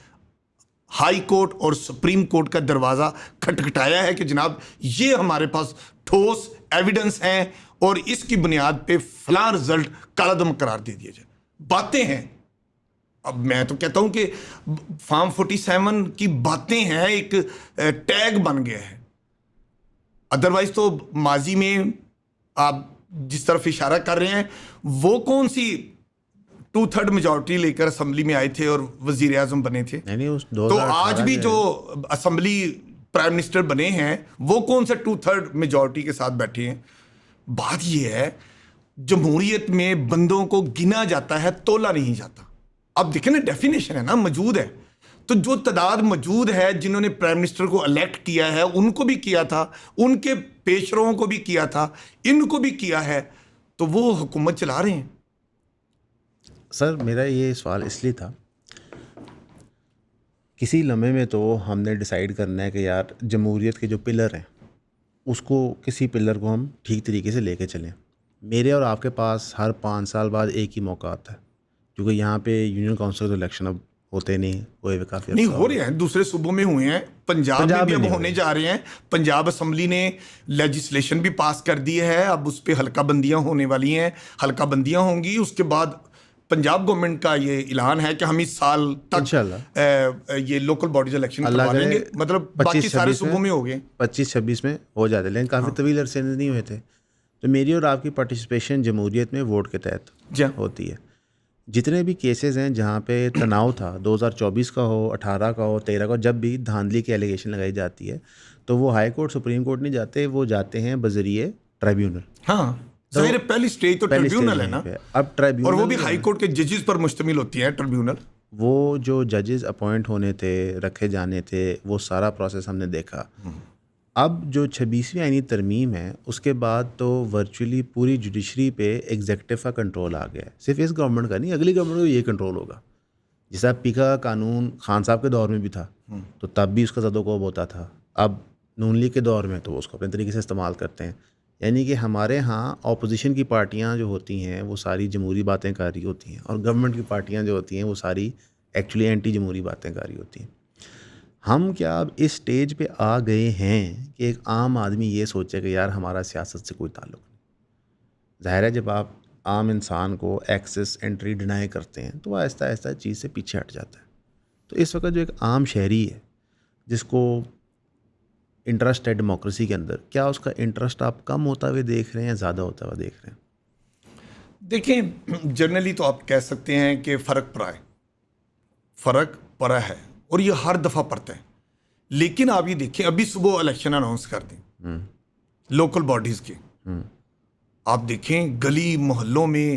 ہائی کورٹ اور سپریم کورٹ کا دروازہ کھٹکھٹایا ہے کہ جناب یہ ہمارے پاس ٹھوس ایویڈنس ہیں اور اس کی بنیاد پہ فلاں رزلٹ کالعدم قرار دے دیا جائے؟ باتیں ہیں. اب میں تو کہتا ہوں کہ فارم 47 کی باتیں ہیں, ایک ٹیگ بن گیا ہے. ادروائز تو ماضی میں آپ جس طرف اشارہ کر رہے ہیں, وہ کون سی 2/3 میجورٹی لے کر اسمبلی میں آئے تھے اور وزیر اعظم بنے تھے؟ تو آج بھی جو اسمبلی پرائم منسٹر بنے ہیں وہ کون سے 2/3 میجورٹی کے ساتھ بیٹھے ہیں؟ بات یہ ہے جمہوریت میں بندوں کو گنا جاتا ہے, تولا نہیں جاتا. اب دیکھیں نا, ڈیفینیشن ہے نا, موجود ہے. تو جو تعداد موجود ہے جنہوں نے پرائم منسٹر کو الیکٹ کیا ہے, ان کو بھی کیا تھا, ان کے پیشروؤں کو بھی کیا تھا, ان کو بھی کیا ہے, تو وہ حکومت چلا رہے ہیں. سر میرا یہ سوال اس لیے تھا, کسی لمحے میں تو ہم نے ڈیسائیڈ کرنا ہے کہ یار جمہوریت کے جو پلر ہیں اس کو, کسی پلر کو ہم ٹھیک طریقے سے لے کے چلیں. میرے اور آپ کے پاس ہر 5 سال بعد ایک ہی موقع آتا ہے, کیونکہ یہاں پہ یونین کونسل الیکشن اب ہوتے نہیں ہوئے, کافی نہیں ہو رہے ہیں, دوسرے صوبوں میں ہوئے ہیں, پنجاب میں بھی اب ہونے جا رہے ہیں. پنجاب اسمبلی نے لیجسلیشن بھی پاس کر دی ہے, اب اس پہ حلقہ بندیاں ہونے والی ہیں, حلقہ بندیاں ہوں گی. اس کے بعد پنجاب گورنمنٹ کا یہ اعلان ہے کہ ہم اس سال تک یہ لوکل باڈیز الیکشن کروا لیں گے. مطلب باقی سارے صوبوں میں ہو گئے, 25-26 میں ہو جاتے, لیکن کافی طویل عرصے نہیں ہوئے تھے. تو میری اور آپ کی پارٹیسپیشن جمہوریت میں ووٹ کے تحت ہوتی ہے. جتنے بھی کیسز ہیں جہاں پہ تناؤ تھا, 2024 کا ہو, 18 کا ہو, 13 کا, جب بھی دھاندلی کی ایلیگیشن لگائی جاتی ہے تو وہ ہائی کورٹ سپریم کورٹ نہیں جاتے, وہ جاتے ہیں بذریعے ٹرائیبیونل. ہاں ظاہر پہلی سٹیج تو ٹربیونل ہے نا, اب ٹرائیبیونل, اور وہ بھی ہائی کورٹ کے ججز پر مشتمل ہوتی ہے ٹربیونل. وہ جو ججز اپوائنٹ ہونے تھے, رکھے جانے تھے, وہ سارا پروسیس ہم نے دیکھا. اب جو 26ویں آئینی ترمیم ہے اس کے بعد تو ورچولی پوری جوڈیشری پہ ایگزیکٹو کا کنٹرول آ گیا ہے. صرف اس گورنمنٹ کا نہیں, اگلی گورنمنٹ کو یہ کنٹرول ہوگا. جیسا پیکا کا قانون خان صاحب کے دور میں بھی تھا تو تب بھی اس کا زد و کوب ہوتا تھا, اب نون لیگ کے دور میں تو اس کو اپنے طریقے سے استعمال کرتے ہیں. یعنی کہ ہمارے ہاں اپوزیشن کی پارٹیاں جو ہوتی ہیں وہ ساری جمہوری باتیں کر رہی ہوتی ہیں, اور گورنمنٹ کی پارٹیاں جو ہوتی ہیں وہ ساری ایکچولی اینٹی جمہوری باتیں کر رہی ہوتی ہیں. ہم کیا اب اس سٹیج پہ آ گئے ہیں کہ ایک عام آدمی یہ سوچے کہ یار ہمارا سیاست سے کوئی تعلق نہیں. ظاہر ہے جب آپ عام انسان کو ایکسیس انٹری ڈینائی کرتے ہیں تو وہ آہستہ آہستہ چیز سے پیچھے ہٹ جاتا ہے. تو اس وقت جو ایک عام شہری ہے جس کو انٹرسٹ ہے ڈیموکریسی کے اندر, کیا اس کا انٹرسٹ آپ کم ہوتا ہوئے دیکھ رہے ہیں یا زیادہ ہوتا ہوا دیکھ رہے ہیں؟ دیکھیں جنرلی تو آپ کہہ سکتے ہیں کہ فرق پڑا ہے اور یہ ہر دفعہ پڑتا ہے. لیکن آپ یہ دیکھیں ابھی صبح الیکشن اناؤنس کر دیں لوکل باڈیز کے, آپ دیکھیں گلی محلوں میں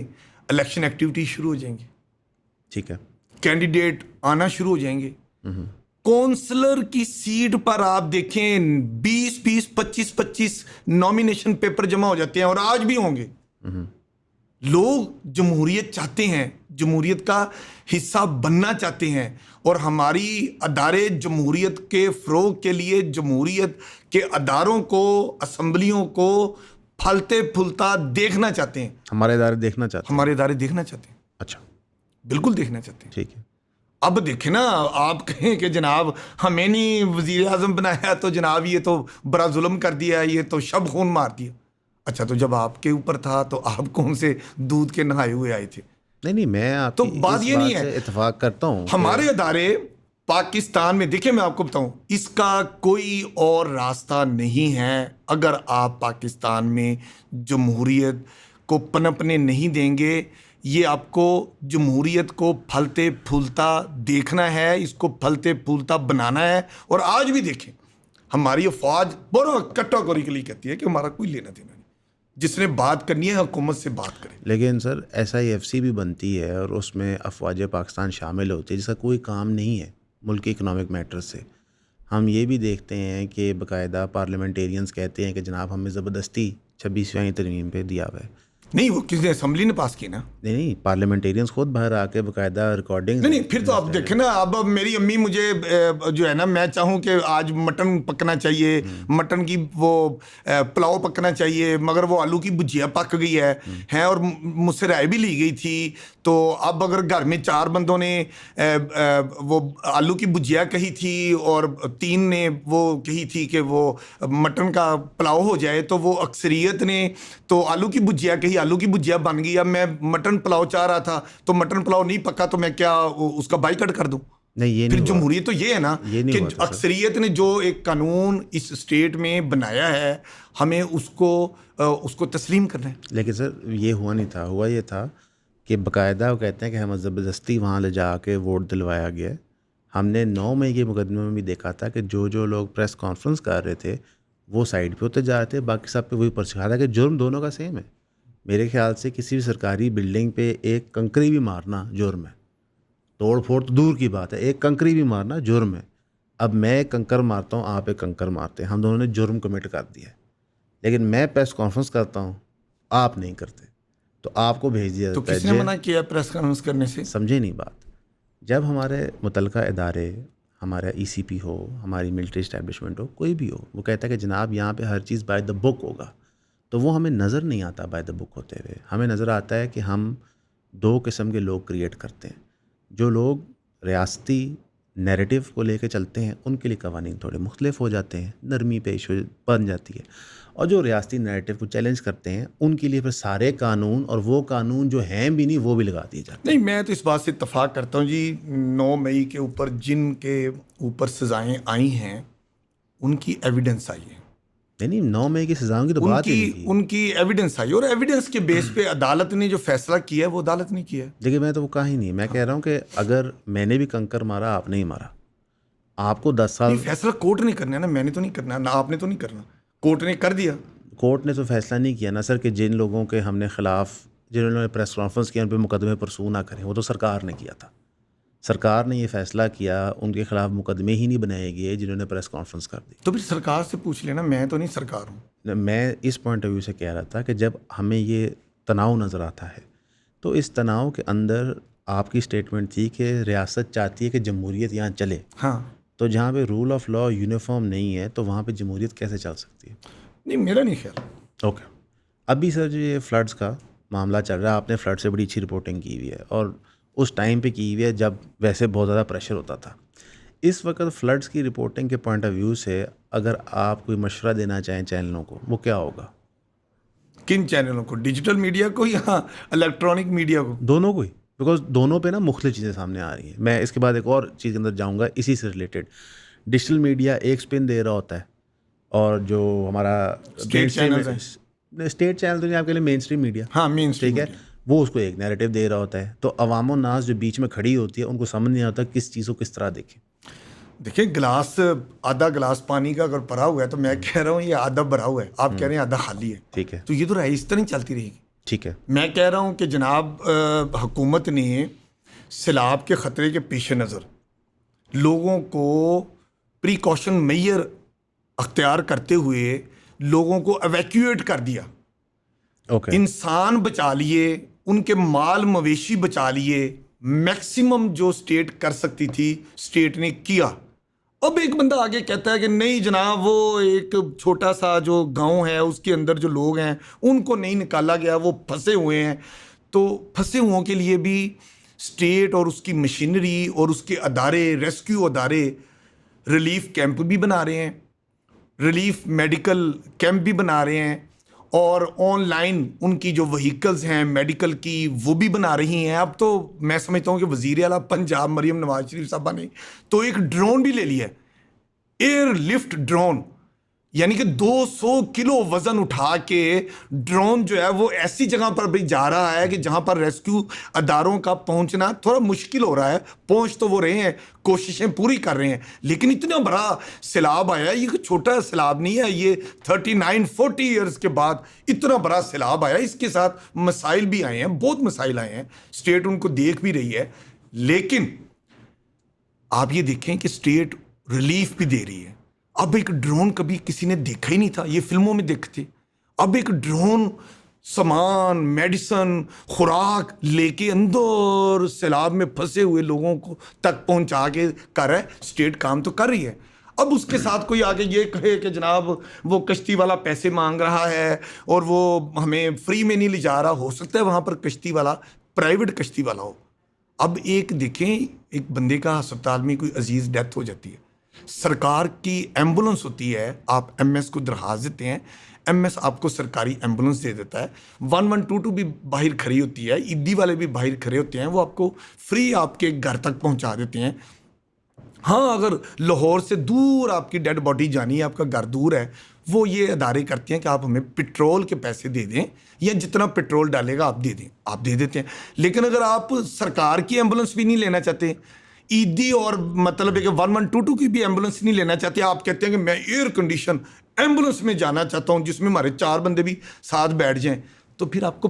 الیکشن ایکٹیویٹی شروع ہو جائیں گی. ٹھیک ہے, کینڈیڈیٹ آنا شروع ہو جائیں گے. کونسلر کی سیٹ پر آپ دیکھیں 20-25 25 نامینیشن پیپر جمع ہو جاتے ہیں, اور آج بھی ہوں گے. لوگ جمہوریت چاہتے ہیں, جمہوریت کا حصہ بننا چاہتے ہیں, اور ہماری ادارے جمہوریت کے فروغ کے لیے جمہوریت کے اداروں کو, اسمبلیوں کو پھلتے پھولتا دیکھنا چاہتے ہیں. ہمارے ادارے دیکھنا چاہتے ہیں. ہمارے ادارے دیکھنا چاہتے ہیں, اچھا, بالکل دیکھنا چاہتے ہیں. ٹھیک ہے. اب دیکھیں نا, آپ کہیں کہ جناب ہمیں نہیں وزیر اعظم بنایا تو جناب یہ تو بڑا ظلم کر دیا, یہ تو شب خون مار دیا. اچھا, تو جب آپ کے اوپر تھا تو آپ کون سے دودھ کے نہائے ہوئے آئے تھے؟ نہیں, میں آپ تو کی بات اس یہ نہیں ہے, سے اتفاق کرتا ہوں. ہمارے ادارے پاکستان میں, دیکھیں میں آپ کو بتاؤں, اس کا کوئی اور راستہ نہیں ہے. اگر آپ پاکستان میں جمہوریت کو پنپنے نہیں دیں گے, یہ آپ کو جمہوریت کو پھلتے پھولتا دیکھنا ہے, اس کو پھلتے پھولتا بنانا ہے. اور آج بھی دیکھیں ہماری افواج بڑا کیٹاگوریکلی کہتی ہے کہ ہمارا کوئی لینا دینا نہیں, جس نے بات کرنی ہے حکومت سے بات کرے. لیکن سر SIFC بھی بنتی ہے اور اس میں افواج پاکستان شامل ہوتی ہے, جس کا کوئی کام نہیں ہے ملکی اکنامک میٹر سے. ہم یہ بھی دیکھتے ہیں کہ باقاعدہ پارلیمنٹیرینز کہتے ہیں کہ جناب ہمیں زبردستی 26ویں ترمیم پہ دیا ہوا ہے. نہیں, وہ کس نے اسمبلی نے پاس کی نا. نہیں, پارلیمنٹیرینز خود باہر آ کے باقاعدہ ریکارڈنگ. نہیں, پھر تو آپ دیکھیں نا, اب میری امی مجھے جو ہے نا, میں چاہوں کہ آج مٹن پکنا چاہیے, مٹن کی وہ پلاؤ پکنا چاہیے, مگر وہ آلو کی بھجیا پک گئی ہے اور مجھ سے رائے بھی لی گئی تھی. تو اب اگر گھر میں 4 بندوں نے وہ آلو کی بھجیا کہی تھی اور 3 نے وہ کہی تھی کہ وہ مٹن کا پلاؤ ہو جائے, تو وہ اکثریت نے تو آلو کی بھجیا کہی, آلو کی بھجیا بن گئی. اب میں مٹن پلاؤ چاہ رہا تھا تو مٹن پلاؤ نہیں پکا, تو میں کیا اس کا بائیکاٹ کر دوں؟ نہیں, یہ پھر نہیں. جمہوریت تو یہ ہے نا کہ ہوا اکثریت نے جو ایک قانون اس اسٹیٹ میں بنایا ہے, ہمیں اس کو تسلیم کرنا ہے. لیکن سر یہ ہوا نہیں تھا, ہوا یہ تھا کہ باقاعدہ وہ کہتے ہیں کہ ہمیں زبردستی وہاں لے جا کے ووٹ دلوایا گیا. ہم نے 9 مئی کے مقدمے میں بھی دیکھا تھا کہ جو لوگ پریس کانفرنس کر رہے تھے وہ سائڈ پہ ہوتے جا رہے تھے, باقی سب پہ وہی پرچہ تھا کہ جرم دونوں کا سیم ہے. میرے خیال سے کسی بھی سرکاری بلڈنگ پہ ایک کنکری بھی مارنا جرم ہے. توڑ پھوڑ تو دور کی بات ہے, ایک کنکری بھی مارنا جرم ہے. اب میں ایک کنکر مارتا ہوں, آپ ایک کنکر مارتے ہیں, ہم دونوں نے جرم کمٹ کر دیا ہے. لیکن میں پریس کانفرنس کرتا ہوں, آپ نہیں کرتے, تو آپ کو بھیج دیا تو جاتا ہے. کس نے منع کیا پریس کانفرنس کرنے سے؟ سمجھے نہیں بات. جب ہمارے متعلقہ ادارے, ہمارا ECP ہو, ہماری ملٹری اسٹیبلشمنٹ ہو, کوئی بھی ہو, وہ کہتا ہے کہ جناب یہاں پہ ہر چیز بائی دا بک ہوگا, تو وہ ہمیں نظر نہیں آتا بائی دا بک ہوتے ہوئے. ہمیں نظر آتا ہے کہ ہم 2 قسم کے لوگ کریٹ کرتے ہیں. جو لوگ ریاستی نیریٹو کو لے کے چلتے ہیں ان کے لیے قوانین تھوڑے مختلف ہو جاتے ہیں, نرمی پیش بن جاتی ہے. اور جو ریاستی نیریٹو کو چیلنج کرتے ہیں ان کے لیے پھر سارے قانون, اور وہ قانون جو ہیں بھی نہیں, وہ بھی لگا دیے جاتے ہیں. نہیں, میں تو اس بات سے اتفاق کرتا ہوں جی. 9 مئی کے اوپر جن کے اوپر سزائیں آئی ہیں ان کی ایویڈنس آئی ہے. نہیں, 9 مئی کی سزاؤں کی تو بات ہی نہیں تھی. ان کی ایویڈنس آئی, اور ایویڈنس کے بیس پہ عدالت نے جو فیصلہ کیا ہے وہ عدالت نے کیا ہے. دیکھیے, میں تو وہ کہا ہی نہیں. میں کہہ رہا ہوں کہ اگر میں نے بھی کنکر مارا, آپ نہیں مارا, آپ کو 10 سال. فیصلہ کورٹ نے کرنا ہے نا, میں نے تو نہیں کرنا, نہ آپ نے تو نہیں کرنا, کورٹ نے کر دیا. کورٹ نے تو فیصلہ نہیں کیا نا سر کہ جن لوگوں کے ہم نے خلاف, جنہوں نے پریس کانفرنس کیا ان پہ مقدمے پرسوں نہ کریں, وہ تو سرکار نے کیا تھا. سرکار نے یہ فیصلہ کیا, ان کے خلاف مقدمے ہی نہیں بنائے گئے جنہوں نے پریس کانفرنس کر دی. تو پھر سرکار سے پوچھ لینا, میں تو نہیں سرکار ہوں. میں اس پوائنٹ آف ویو سے کہہ رہا تھا کہ جب ہمیں یہ تناؤ نظر آتا ہے تو اس تناؤ کے اندر آپ کی اسٹیٹمنٹ تھی کہ ریاست چاہتی ہے کہ جمہوریت یہاں چلے. ہاں, تو جہاں پہ رول آف لا یونیفارم نہیں ہے تو وہاں پہ جمہوریت کیسے چل سکتی ہے؟ نہیں, میرا نہیں خیال. اوکے, ابھی سر جو یہ فلڈس کا معاملہ چل رہا ہے, آپ نے فلڈ سے بڑی اچھی رپورٹنگ کی ہوئی ہے, اور اس ٹائم پہ کی ہوئی ہے جب ویسے بہت زیادہ پریشر ہوتا تھا. اس وقت فلڈس کی رپورٹنگ کے پوائنٹ آف ویو سے اگر آپ کوئی مشورہ دینا چاہیں چینلوں کو, وہ کیا ہوگا؟ کن چینلوں کو؟ ڈیجیٹل میڈیا کو یا الیکٹرانک میڈیا کو؟ دونوں کو ہی, بیکاز دونوں پہ نا مختلف چیزیں سامنے آ رہی ہیں. میں اس کے بعد ایک اور چیز کے اندر جاؤں گا اسی سے ریلیٹڈ. ڈیجیٹل میڈیا ایک سپن دے رہا ہوتا ہے, اور جو ہمارا اسٹیٹ چینل اسٹیٹ چینل تو نہیں, آپ کے لیے مین اسٹریم میڈیا, ہاں مین اسٹریم, ٹھیک ہے, وہ اس کو ایک نیریٹو دے رہا ہوتا ہے. تو عوام و ناس جو بیچ میں کھڑی ہوتی ہے ان کو سمجھ نہیں آتا کس چیز کو کس طرح دیکھیں. دیکھیں, گلاس آدھا گلاس پانی کا اگر بھرا ہوا ہے تو میں کہہ رہا ہوں یہ آدھا بھرا ہوا ہے, آپ کہہ رہے ہیں آدھا خالی ہے. ٹھیک ہے, تو یہ تو رائے اس طرح چلتی رہے گی. ٹھیک ہے, میں کہہ رہا ہوں کہ جناب حکومت نے سیلاب کے خطرے کے پیش نظر لوگوں کو پریکاشن میئر اختیار کرتے ہوئے لوگوں کو ایویکویٹ کر دیا. اوکے انسان بچا لیے, ان کے مال مویشی بچا لیے, میکسیمم جو اسٹیٹ کر سکتی تھی اسٹیٹ نے کیا. اب ایک بندہ آگے کہتا ہے کہ نہیں جناب, وہ ایک چھوٹا سا جو گاؤں ہے اس کے اندر جو لوگ ہیں ان کو نہیں نکالا گیا, وہ پھنسے ہوئے ہیں. تو پھنسے ہوئوں کے لیے بھی اسٹیٹ اور اس کی مشینری اور اس کے ادارے, ریسکیو ادارے ریلیف کیمپ بھی بنا رہے ہیں, ریلیف میڈیکل کیمپ بھی بنا رہے ہیں, اور آن لائن ان کی جو وہیکلز ہیں میڈیکل کی وہ بھی بنا رہی ہیں. اب تو میں سمجھتا ہوں کہ وزیر اعلیٰ پنجاب مریم نواز شریف صاحبہ نے تو ایک ڈرون بھی لے لیا ہے, ایئر لفٹ ڈرون, یعنی کہ 200 کلو وزن اٹھا کے ڈرون جو ہے وہ ایسی جگہ پر بھی جا رہا ہے کہ جہاں پر ریسکیو اداروں کا پہنچنا تھوڑا مشکل ہو رہا ہے. پہنچ تو وہ رہے ہیں, کوششیں پوری کر رہے ہیں, لیکن اتنا بڑا سیلاب آیا, یہ کوئی چھوٹا سیلاب نہیں ہے, یہ 39-40 ایئرز کے بعد اتنا بڑا سیلاب آیا. اس کے ساتھ مسائل بھی آئے ہیں, بہت مسائل آئے ہیں, اسٹیٹ ان کو دیکھ بھی رہی ہے. لیکن آپ یہ دیکھیں کہ اسٹیٹ ریلیف بھی دے رہی ہے. اب ایک ڈرون کبھی کسی نے دیکھا ہی نہیں تھا, یہ فلموں میں دیکھتے. اب ایک ڈرون سامان, میڈیسن, خوراک لے کے اندر سیلاب میں پھنسے ہوئے لوگوں کو تک پہنچا کے کر رہا ہے. اسٹیٹ کام تو کر رہی ہے. اب اس کے ساتھ کوئی آگے یہ کہے کہ جناب وہ کشتی والا پیسے مانگ رہا ہے اور وہ ہمیں فری میں نہیں لے جا رہا. ہو سکتا ہے وہاں پر کشتی والا پرائیویٹ کشتی والا ہو. اب ایک دیکھیں, ایک بندے کا ہسپتال میں کوئی عزیز ڈیتھ ہو جاتی ہے, سرکار کی ایمبولنس ہوتی ہے, آپ ایم ایس کو درخواست دیتے ہیں, ایم ایس آپ کو سرکاری ایمبولنس دے دیتا ہے. 1122 بھی باہر کھڑی ہوتی ہے, عیدی والے بھی باہر کھڑے ہوتے ہیں, وہ آپ کو فری آپ کے گھر تک پہنچا دیتے ہیں. ہاں اگر لاہور سے دور آپ کی ڈیڈ باڈی جانی ہے, آپ کا گھر دور ہے, وہ یہ ادارے کرتے ہیں کہ آپ ہمیں پٹرول کے پیسے دے دیں یا جتنا پٹرول ڈالے گا آپ دے دیں, آپ دے دیتے ہیں. لیکن اگر آپ سرکار کی ایمبولنس بھی نہیں لینا چاہتے, عیدی اور مطلب ہے کہ 1122 کی بھی ایمبولنس نہیں لینا چاہتے, آپ کہتے ہیں کہ میں ایئر کنڈیشن ایمبولنس میں جانا چاہتا ہوں جس میں ہمارے 4 بندے بھی ساتھ بیٹھ جائیں, تو پھر آپ کو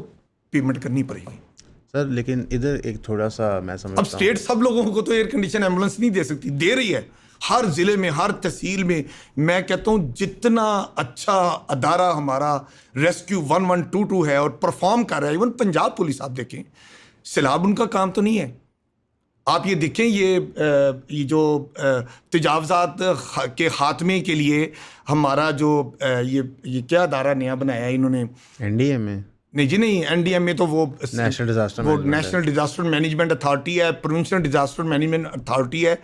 پیمنٹ کرنی پڑے گی. سر لیکن ادھر ایک تھوڑا سا میں اب سمجھتا ہوں, اسٹیٹ سب لوگوں کو تو ایئر کنڈیشن ایمبولنس نہیں دے سکتی, دے رہی ہے ہر ضلع میں, ہر تحصیل میں. میں کہتا ہوں جتنا اچھا ادارہ ہمارا ریسکیو 1122 ہے اور پرفارم کر رہا ہے, ایون پنجاب پولیس آپ دیکھیں, سیلاب ان کا کام تو نہیں ہے. آپ یہ دیکھیں یہ جو تجاوزات کے خاتمے کے لیے ہمارا جو یہ کیا ادارہ نیا بنایا ہے انہوں نے, NDA میں نہیں جی نہیں, NDM میں تو وہ نیشنل ڈیزاسٹر مینجمنٹ اتھارٹی ہے, پروونشل ڈیزاسٹر مینجمنٹ اتھارٹی ہے,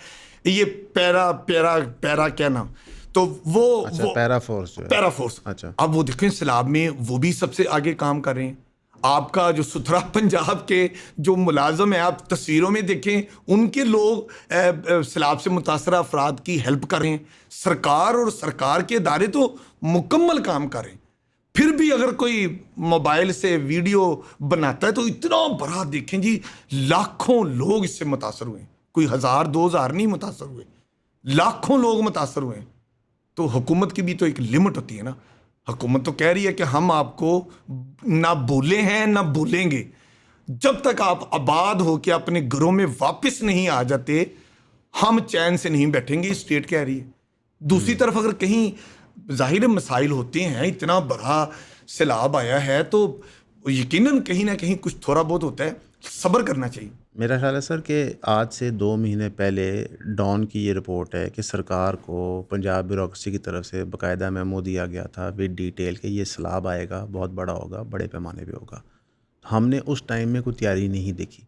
یہ پیرا کیا نام, تو وہ پیرا فورس اچھا. اب وہ دیکھیں سیلاب میں وہ بھی سب سے آگے کام کر رہے ہیں. آپ کا جو ستھرا پنجاب کے جو ملازم ہیں, آپ تصویروں میں دیکھیں, ان کے لوگ سیلاب سے متاثرہ افراد کی ہیلپ کر رہے ہیں. سرکار اور سرکار کے ادارے تو مکمل کام کر رہے ہیں. پھر بھی اگر کوئی موبائل سے ویڈیو بناتا ہے تو اتنا بڑا دیکھیں جی, لاکھوں لوگ اس سے متاثر ہوئے ہیں, کوئی 1000-2000 نہیں متاثر ہوئے, لاکھوں لوگ متاثر ہوئے ہیں. تو حکومت کی بھی تو ایک لمٹ ہوتی ہے نا. حکومت تو کہہ رہی ہے کہ ہم آپ کو نہ بولے ہیں نہ بولیں گے, جب تک آپ آباد ہو کے اپنے گھروں میں واپس نہیں آ جاتے ہم چین سے نہیں بیٹھیں گے, اسٹیٹ کہہ رہی ہے. دوسری طرف اگر کہیں ظاہر مسائل ہوتے ہیں, اتنا بڑا سیلاب آیا ہے تو یقیناً کہیں نہ کہیں کچھ تھوڑا بہت ہوتا ہے, صبر کرنا چاہیے. میرا خیال ہے سر کہ آج سے 2 مہینے پہلے ڈان کی یہ رپورٹ ہے کہ سرکار کو پنجاب بیوروکریسی کی طرف سے باقاعدہ میمو دیا گیا تھا ود ڈیٹیل کہ یہ سیلاب آئے گا, بہت بڑا ہوگا, بڑے پیمانے پہ ہوگا. ہم نے اس ٹائم میں کوئی تیاری نہیں دیکھی.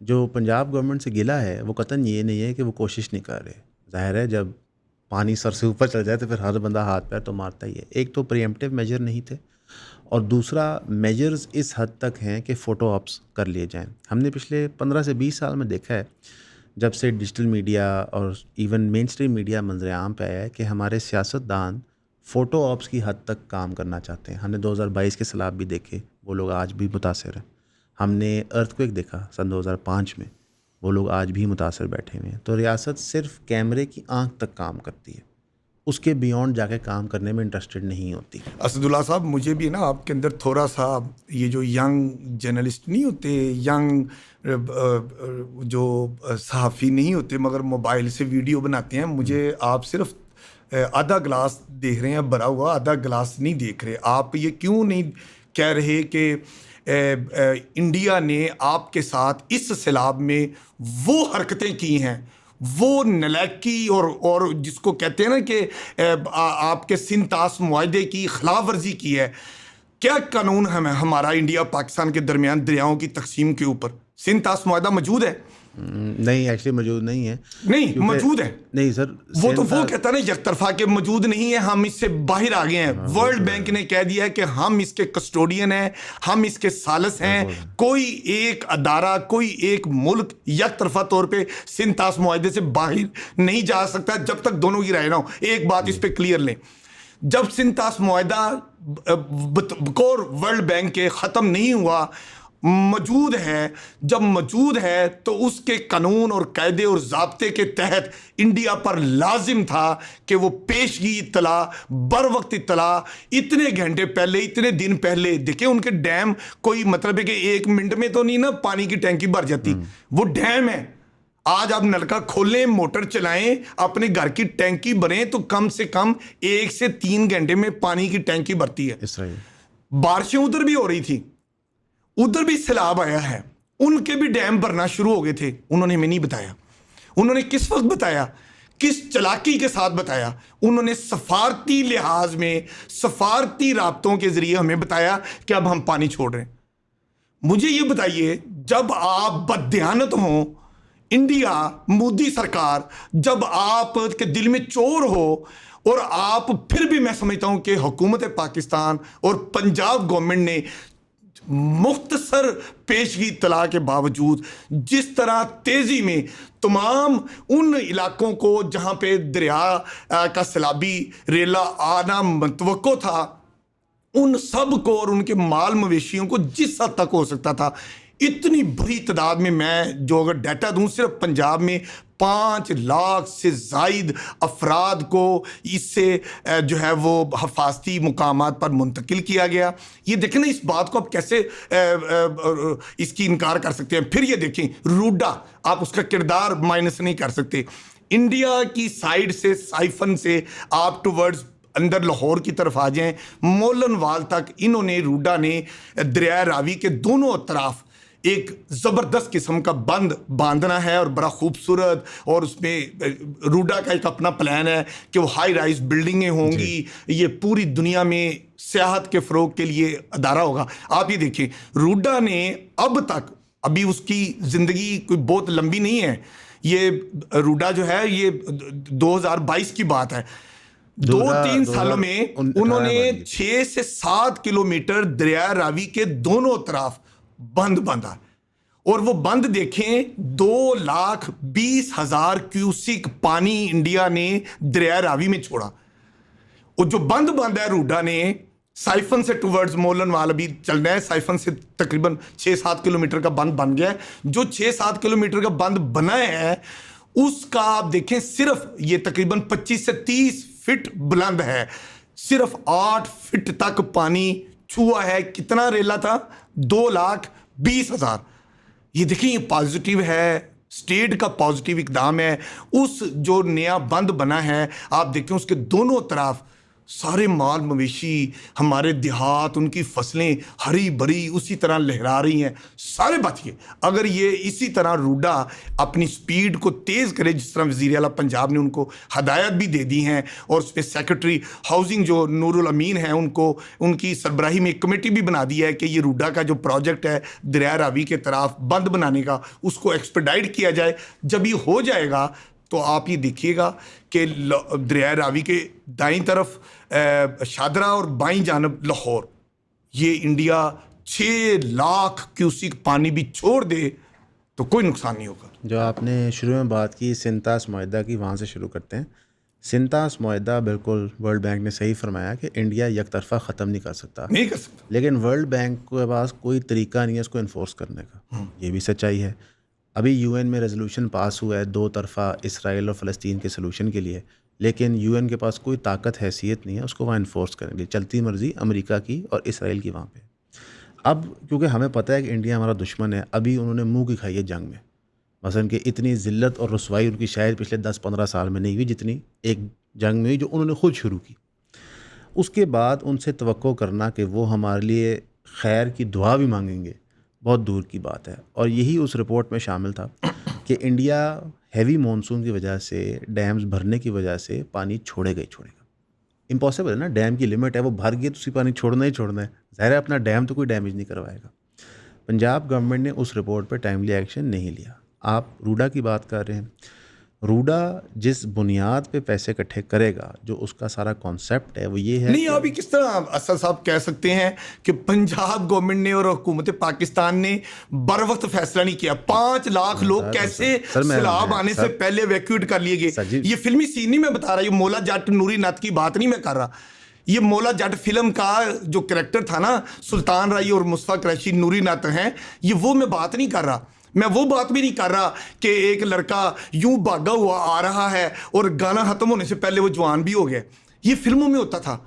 جو پنجاب گورنمنٹ سے گلا ہے وہ قطعاً یہ نہیں ہے کہ وہ کوشش نہیں کر رہے. ظاہر ہے جب پانی سر سے اوپر چل جائے تو پھر ہر بندہ ہاتھ پیر تو مارتا ہی ہے. ایک تو پریمپٹیو میجر نہیں تھے, اور دوسرا میجرز اس حد تک ہیں کہ فوٹو آپس کر لیے جائیں. ہم نے پچھلے 15 سے 20 سال میں دیکھا ہے جب سے ڈیجیٹل میڈیا اور ایون مین اسٹریم میڈیا منظر عام پہ آیا ہے کہ ہمارے سیاستدان فوٹو آپس کی حد تک کام کرنا چاہتے ہیں. ہم نے 2022 کے سیلاب بھی دیکھے, وہ لوگ آج بھی متاثر ہیں. ہم نے ارتھ کوئک دیکھا سن 2005 میں, وہ لوگ آج بھی متاثر بیٹھے ہوئے ہیں. تو ریاست صرف کیمرے کی آنکھ تک کام کرتی ہے, اس کے بیونڈ جا کے کام کرنے میں انٹرسٹڈ نہیں ہوتی. اسد اللہ صاحب, مجھے بھی نا آپ کے اندر تھوڑا سا یہ جو ینگ جرنلسٹ نہیں ہوتے, ینگ جو صحافی نہیں ہوتے مگر موبائل سے ویڈیو بناتے ہیں, مجھے آپ صرف آدھا گلاس دیکھ رہے ہیں بھرا ہوا, آدھا گلاس نہیں دیکھ رہے. آپ یہ کیوں نہیں کہہ رہے کہ انڈیا نے آپ کے ساتھ اس سیلاب میں وہ حرکتیں کی ہیں، وہ نلائکی اور جس کو کہتے ہیں نا کہ آپ کے سنتاس معاہدے کی خلاف ورزی کی ہے. کیا قانون ہے ہمارا انڈیا پاکستان کے درمیان دریاؤں کی تقسیم کے اوپر؟ سنتاس معاہدہ موجود ہے؟ نہیں، ایکچولی موجود نہیں ہے. نہیں موجود ہے. نہیں سر، وہ کہتا ہے نا یک طرفہ کہ موجود نہیں ہے، ہم اس سے باہر آ گئے ہیں. ورلڈ بینک نے کہہ دیا ہے کہ ہم اس کے کسٹوڈین ہیں، ہم اس کے ثالث ہیں. کوئی ایک ادارہ، کوئی ایک ملک یک طرفہ طور پہ سنتاس معاہدے سے باہر نہیں جا سکتا جب تک دونوں کی رائے نہ ہو. ایک بات اس پہ کلیئر لیں، جب سنتاس معاہدہ بکور ورلڈ بینک کے ختم نہیں ہوا، موجود ہے، جب موجود ہے تو اس کے قانون اور قاعدے اور ضابطے کے تحت انڈیا پر لازم تھا کہ وہ پیشگی اطلاع، بر وقت اطلاع، اتنے گھنٹے پہلے، اتنے دن پہلے. دیکھیں ان کے ڈیم کوئی مطلب ہے کہ 1 منٹ میں تو نہیں نا پانی کی ٹینکی بھر جاتی، وہ ڈیم ہے. آج آپ نلکا کھولیں، موٹر چلائیں، اپنے گھر کی ٹینکی بھریں تو کم سے کم 1 سے 3 گھنٹے میں پانی کی ٹینکی بھرتی ہے. بارشیں ادھر بھی ہو رہی تھی، ادھر بھی سیلاب آیا ہے، ان کے بھی ڈیم بھرنا شروع ہو گئے تھے. انہوں نے ہمیں نہیں بتایا. انہوں نے کس وقت بتایا؟ کس چلاکی کے ساتھ بتایا؟ انہوں نے سفارتی لحاظ میں، سفارتی رابطوں کے ذریعے ہمیں بتایا کہ اب ہم پانی چھوڑ رہے ہیں. مجھے یہ بتائیے، جب آپ بددیانت ہوں، انڈیا مودی سرکار، جب آپ کے دل میں چور ہو، اور آپ پھر بھی میں سمجھتا ہوں کہ حکومت پاکستان اور پنجاب گورنمنٹ نے مختصر پیشگی اطلاع کے باوجود جس طرح تیزی میں تمام ان علاقوں کو جہاں پہ دریا کا سیلابی ریلا آنا متوقع تھا، ان سب کو اور ان کے مال مویشیوں کو جس حد تک ہو سکتا تھا، اتنی بڑی تعداد میں جو اگر ڈیٹا دوں، صرف پنجاب میں 5 لاکھ سے زائد افراد کو اس سے جو ہے وہ حفاظتی مقامات پر منتقل کیا گیا. یہ دیکھیں نا، اس بات کو آپ کیسے اس کی انکار کر سکتے ہیں. پھر یہ دیکھیں روڈا، آپ اس کا کردار مائنس نہیں کر سکتے. انڈیا کی سائیڈ سے سائفن سے آپ ٹورڈز اندر لاہور کی طرف آ جائیں، مولن وال تک انہوں نے، روڈا نے دریائے راوی کے دونوں اطراف ایک زبردست قسم کا بند باندھنا ہے، اور بڑا خوبصورت، اور اس میں روڈا کا ایک اپنا پلان ہے کہ وہ ہائی رائز بلڈنگیں ہوں گی. یہ پوری دنیا میں سیاحت کے فروغ کے لیے ادارہ ہوگا. آپ یہ دیکھیں، روڈا نے اب تک، ابھی اس کی زندگی کوئی بہت لمبی نہیں ہے، یہ روڈا جو ہے یہ 2022 کی بات ہے، 2-3 سالوں میں انہوں نے 6 سے 7 کلومیٹر دریائے راوی کے دونوں طرف بند باندھا. اور وہ بند دیکھیں، 2,20,000 کیوسک پانی انڈیا نے دریائے راوی میں چھوڑا. اور جو بند باندھا ہے روڈا نے سائفن سے ٹورڈز مولن وال ابھی چل رہا ہے، سائفن سے تقریباً 6-7 کلومیٹر کا بند بن گیا ہے. جو 6-7 کلومیٹر کا بند بنا ہے اس کا آپ دیکھیں صرف یہ تقریباً 25 سے 30 فٹ بلند ہے، صرف 8 فٹ تک پانی چھوا ہے. کتنا ریلا تھا؟ 2,20,000. یہ دیکھیں، یہ پازیٹیو ہے، اسٹیٹ کا پازیٹیو اقدام ہے. اس جو نیا بند بنا ہے، آپ دیکھیں اس کے دونوں طرف سارے مال مویشی، ہمارے دیہات، ان کی فصلیں ہری بھری اسی طرح لہرا رہی ہیں، سارے بچ گئے. اگر یہ اسی طرح روڈا اپنی سپیڈ کو تیز کرے، جس طرح وزیر اعلیٰ پنجاب نے ان کو ہدایت بھی دے دی ہیں، اور اس پہ سیکرٹری ہاؤسنگ جو نور الامین ہیں، ان کو ان کی سربراہی میں ایک کمیٹی بھی بنا دی ہے کہ یہ روڈا کا جو پروجیکٹ ہے دریائے راوی کے طرف بند بنانے کا، اس کو ایکسپیڈائٹ کیا جائے. جب یہ ہو جائے گا تو آپ یہ دیکھیے گا کہ دریائے راوی کے دائیں طرف شادرہ اور بائیں جانب لاہور، یہ انڈیا 6 لاکھ کیوسک پانی بھی چھوڑ دے تو کوئی نقصان نہیں ہوگا. جو آپ نے شروع میں بات کی سنتاس معاہدہ کی، وہاں سے شروع کرتے ہیں. سنتاس معاہدہ بالکل ورلڈ بینک نے صحیح فرمایا کہ انڈیا یک طرفہ ختم نہیں کر سکتا، لیکن ورلڈ بینک کے پاس کوئی طریقہ نہیں ہے اس کو انفورس کرنے کا. یہ بھی سچائی ہے. ابھی UN میں ریزولوشن پاس ہوا ہے 2 طرفہ اسرائیل اور فلسطین کے سلوشن کے لیے، لیکن UN کے پاس کوئی طاقت حیثیت نہیں ہے اس کو وہاں انفورس کریں گے. چلتی مرضی امریکہ کی اور اسرائیل کی وہاں پہ. اب کیونکہ ہمیں پتہ ہے کہ انڈیا ہمارا دشمن ہے، ابھی انہوں نے منہ کی کھائی ہے جنگ میں، مثلا کہ اتنی ذلت اور رسوائی ان کی شاید پچھلے 10-15 سال میں نہیں ہوئی جتنی ایک جنگ میں ہوئی جو انہوں نے خود شروع کی. اس کے بعد ان سے توقع کرنا کہ وہ ہمارے لیے خیر کی دعا بھی مانگیں گے بہت دور کی بات ہے. اور یہی اس رپورٹ میں شامل تھا کہ انڈیا ہیوی مانسون کی وجہ سے ڈیمز بھرنے کی وجہ سے پانی چھوڑے گا. امپاسبل ہے نا, ڈیم کی لمٹ ہے, وہ بھر گئے تو اسی پانی چھوڑنا ہی چھوڑنا ہے. ظاہر ہے اپنا ڈیم تو کوئی ڈیمیج نہیں کروائے گا. پنجاب گورنمنٹ نے اس رپورٹ پہ ٹائملی ایکشن نہیں لیا. آپ روڈا کی بات کر رہے ہیں, روڈا جس بنیاد پہ پیسے اکٹھے کرے گا, جو اس کا سارا کانسیپٹ ہے وہ یہ ہے. نہیں, ابھی کس طرح اسد صاحب کہہ سکتے ہیں کہ پنجاب گورنمنٹ نے اور حکومت پاکستان نے بر وقت فیصلہ نہیں کیا؟ 5 لاکھ لوگ کیسے سیلاب آنے سے پہلے ایویکویٹ کر لیے گئے؟ یہ فلمی سین نہیں میں بتا رہا, یہ مولا جٹ نوری ناتھ کی بات نہیں میں کر رہا. یہ مولا جٹ فلم کا جو کریکٹر تھا نا, سلطان رائی اور مصطفیٰ قریشی نوری ناتھ ہیں, یہ وہ میں بات نہیں کر رہا. میں وہ بات بھی نہیں کر رہا کہ ایک لڑکا یوں بھاگا ہوا آ رہا ہے اور گانا ختم ہونے سے پہلے وہ جوان بھی ہو گیا. یہ فلموں میں ہوتا تھا.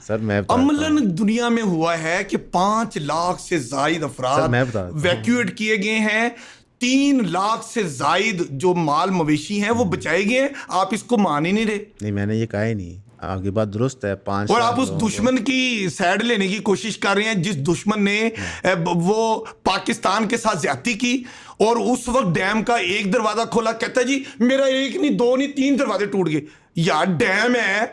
عملاً دنیا میں ہوا ہے کہ 5 لاکھ سے زائد افراد ویکیویٹ کیے گئے ہیں. 3 لاکھ سے زائد جو مال مویشی ہیں وہ بچائے گئے ہیں. آپ اس کو مان ہی نہیں رہے. نہیں, میں نے یہ کہا ہی نہیں, آپ کی بات درست ہے. 5 اور آپ اس دشمن کی سائڈ لینے کی کوشش کر رہے ہیں جس دشمن نے وہ پاکستان کے ساتھ زیادتی کی, اور اس وقت ڈیم کا ایک دروازہ کھولا, کہتا ہے جی میرا 1 نہیں 2 نہیں 3 دروازے ٹوٹ گئے. یار ڈیم ہے,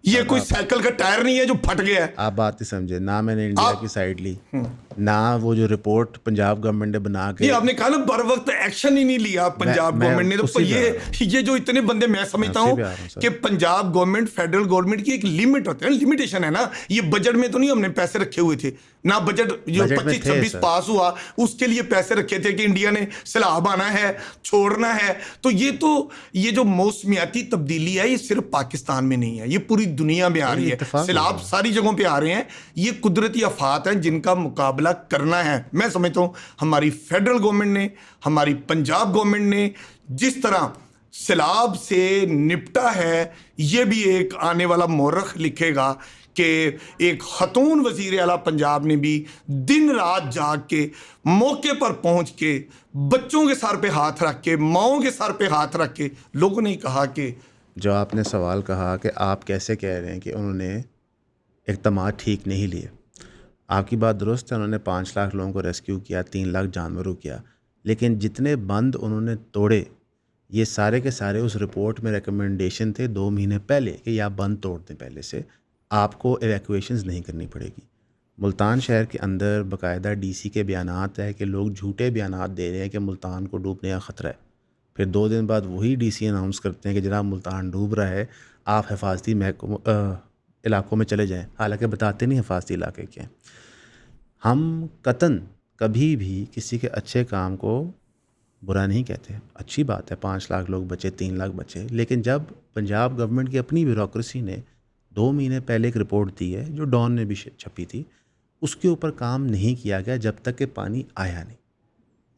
یہ کوئی سائیکل کا ٹائر نہیں ہے جو پھٹ گیا ہے. آپ بات نہیں سمجھے نہ, میں نے انڈیا کی سائڈ لی نہ وہ جو رپورٹ پنجاب گورنمنٹ نے بنا کے. آپ نے کہا نا بر وقت ایکشن ہی نہیں لیا پنجاب گورنمنٹ نے. تو یہ جو اتنے بندے, میں سمجھتا ہوں کہ پنجاب گورنمنٹ فیڈرل گورنمنٹ کی ایک لمٹ ہوتی ہے, لمیٹیشن ہے نا. یہ بجٹ میں تو نہیں ہم نے پیسے رکھے ہوئے تھے, نہ بجٹ جو 25-26 پاس ہوا اس کے لیے پیسے رکھے تھے کہ انڈیا نے سیلاب آنا ہے, چھوڑنا ہے. تو یہ جو موسمیاتی تبدیلی ہے یہ صرف پاکستان میں نہیں ہے, یہ پوری دنیا میں آ رہی ہے. سیلاب ساری جگہوں پہ آ رہے ہیں. یہ قدرتی آفات ہیں جن کا مقابلہ کرنا ہے. میں سمجھتا ہوں ہماری فیڈرل گورنمنٹ نے, ہماری پنجاب گورنمنٹ نے جس طرح سیلاب سے نپٹا ہے, یہ بھی ایک آنے والا مورخ لکھے گا کہ ایک خاتون وزیر اعلیٰ پنجاب نے بھی دن رات جاگ کے موقع پر پہنچ کے بچوں کے سر پہ ہاتھ رکھ کے, ماؤں کے سر پہ ہاتھ رکھ کے لوگوں نے کہا کہ جو آپ نے سوال کہا کہ آپ کیسے کہہ رہے ہیں کہ انہوں نے اقدامات ٹھیک نہیں لیے. آپ کی بات درست ہے, انہوں نے 5 لاکھ لوگوں کو ریسکیو کیا, 3 لاکھ جانوروں کیا, لیکن جتنے بند انہوں نے توڑے یہ سارے کے سارے اس رپورٹ میں ریکمنڈیشن تھے 2 مہینے پہلے کہ یہ آپ بند توڑ دیں, پہلے سے آپ کو ایویکویشنز نہیں کرنی پڑے گی. ملتان شہر کے اندر باقاعدہ ڈی سی کے بیانات ہے کہ لوگ جھوٹے بیانات دے رہے ہیں کہ ملتان کو ڈوبنے کا خطرہ ہے. پھر 2 دن بعد وہی ڈی سی اناؤنس کرتے ہیں کہ جناب ملتان ڈوب رہا ہے, آپ حفاظتی علاقوں میں چلے جائیں, حالانکہ بتاتے نہیں حفاظتی علاقے کیا ہیں. ہم قطعاً کبھی بھی کسی کے اچھے کام کو برا نہیں کہتے. اچھی بات ہے 5 لاکھ لوگ بچے, 3 لاکھ بچے, لیکن جب پنجاب گورنمنٹ کی اپنی بیوروکریسی نے 2 مہینے پہلے ایک رپورٹ دی ہے جو ڈان نے بھی چھپی تھی, اس کے اوپر کام نہیں کیا گیا جب تک کہ پانی آیا نہیں.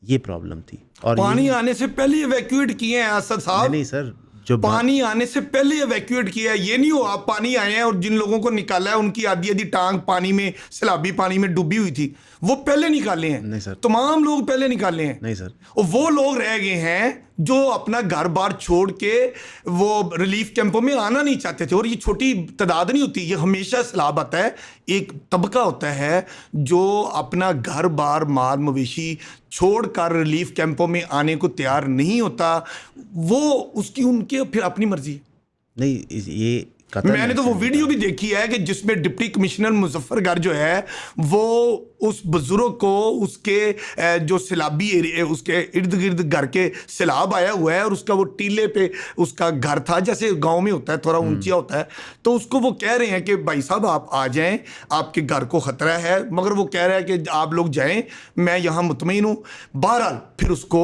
یہ پرابلم تھی. اور پانی آنے سے پہلے ایویکویٹ کیے ہیں اسد صاحب. نہیں سر, جو پانی آنے سے پہلے ایویکویٹ کیا ہے. یہ نہیں ہو آپ پانی آئے ہیں اور جن لوگوں کو نکالا ہے ان کی آدھی ٹانگ پانی میں, سیلابی پانی میں ڈوبی ہوئی تھی, وہ پہلے نکالے ہیں. نہیں سر, تمام لوگ پہلے نکالے ہیں. نہیں سر, اور وہ لوگ رہ گئے ہیں جو اپنا گھر بار چھوڑ کے وہ ریلیف کیمپوں میں آنا نہیں چاہتے تھے. اور یہ چھوٹی تعداد نہیں ہوتی, یہ ہمیشہ سیلاب آتا ہے. ایک طبقہ ہوتا ہے جو اپنا گھر بار مال مویشی چھوڑ کر ریلیف کیمپوں میں آنے کو تیار نہیں ہوتا. وہ اس کی ان کے پھر اپنی مرضی. نہیں یہ میں نے تو وہ ویڈیو بھی دیکھی ہے کہ جس میں ڈپٹی کمشنر مظفر گر جو ہے وہ اس بزرگ کو اس کے جو سیلابی ایریا, اس کے ارد گرد گھر کے سیلاب آیا ہوا ہے اور اس کا وہ ٹیلے پہ اس کا گھر تھا, جیسے گاؤں میں ہوتا ہے تھوڑا اونچا ہوتا ہے, تو اس کو وہ کہہ رہے ہیں کہ بھائی صاحب آپ آ جائیں, آپ کے گھر کو خطرہ ہے. مگر وہ کہہ رہا ہے کہ آپ لوگ جائیں, میں یہاں مطمئن ہوں. بہرحال پھر اس کو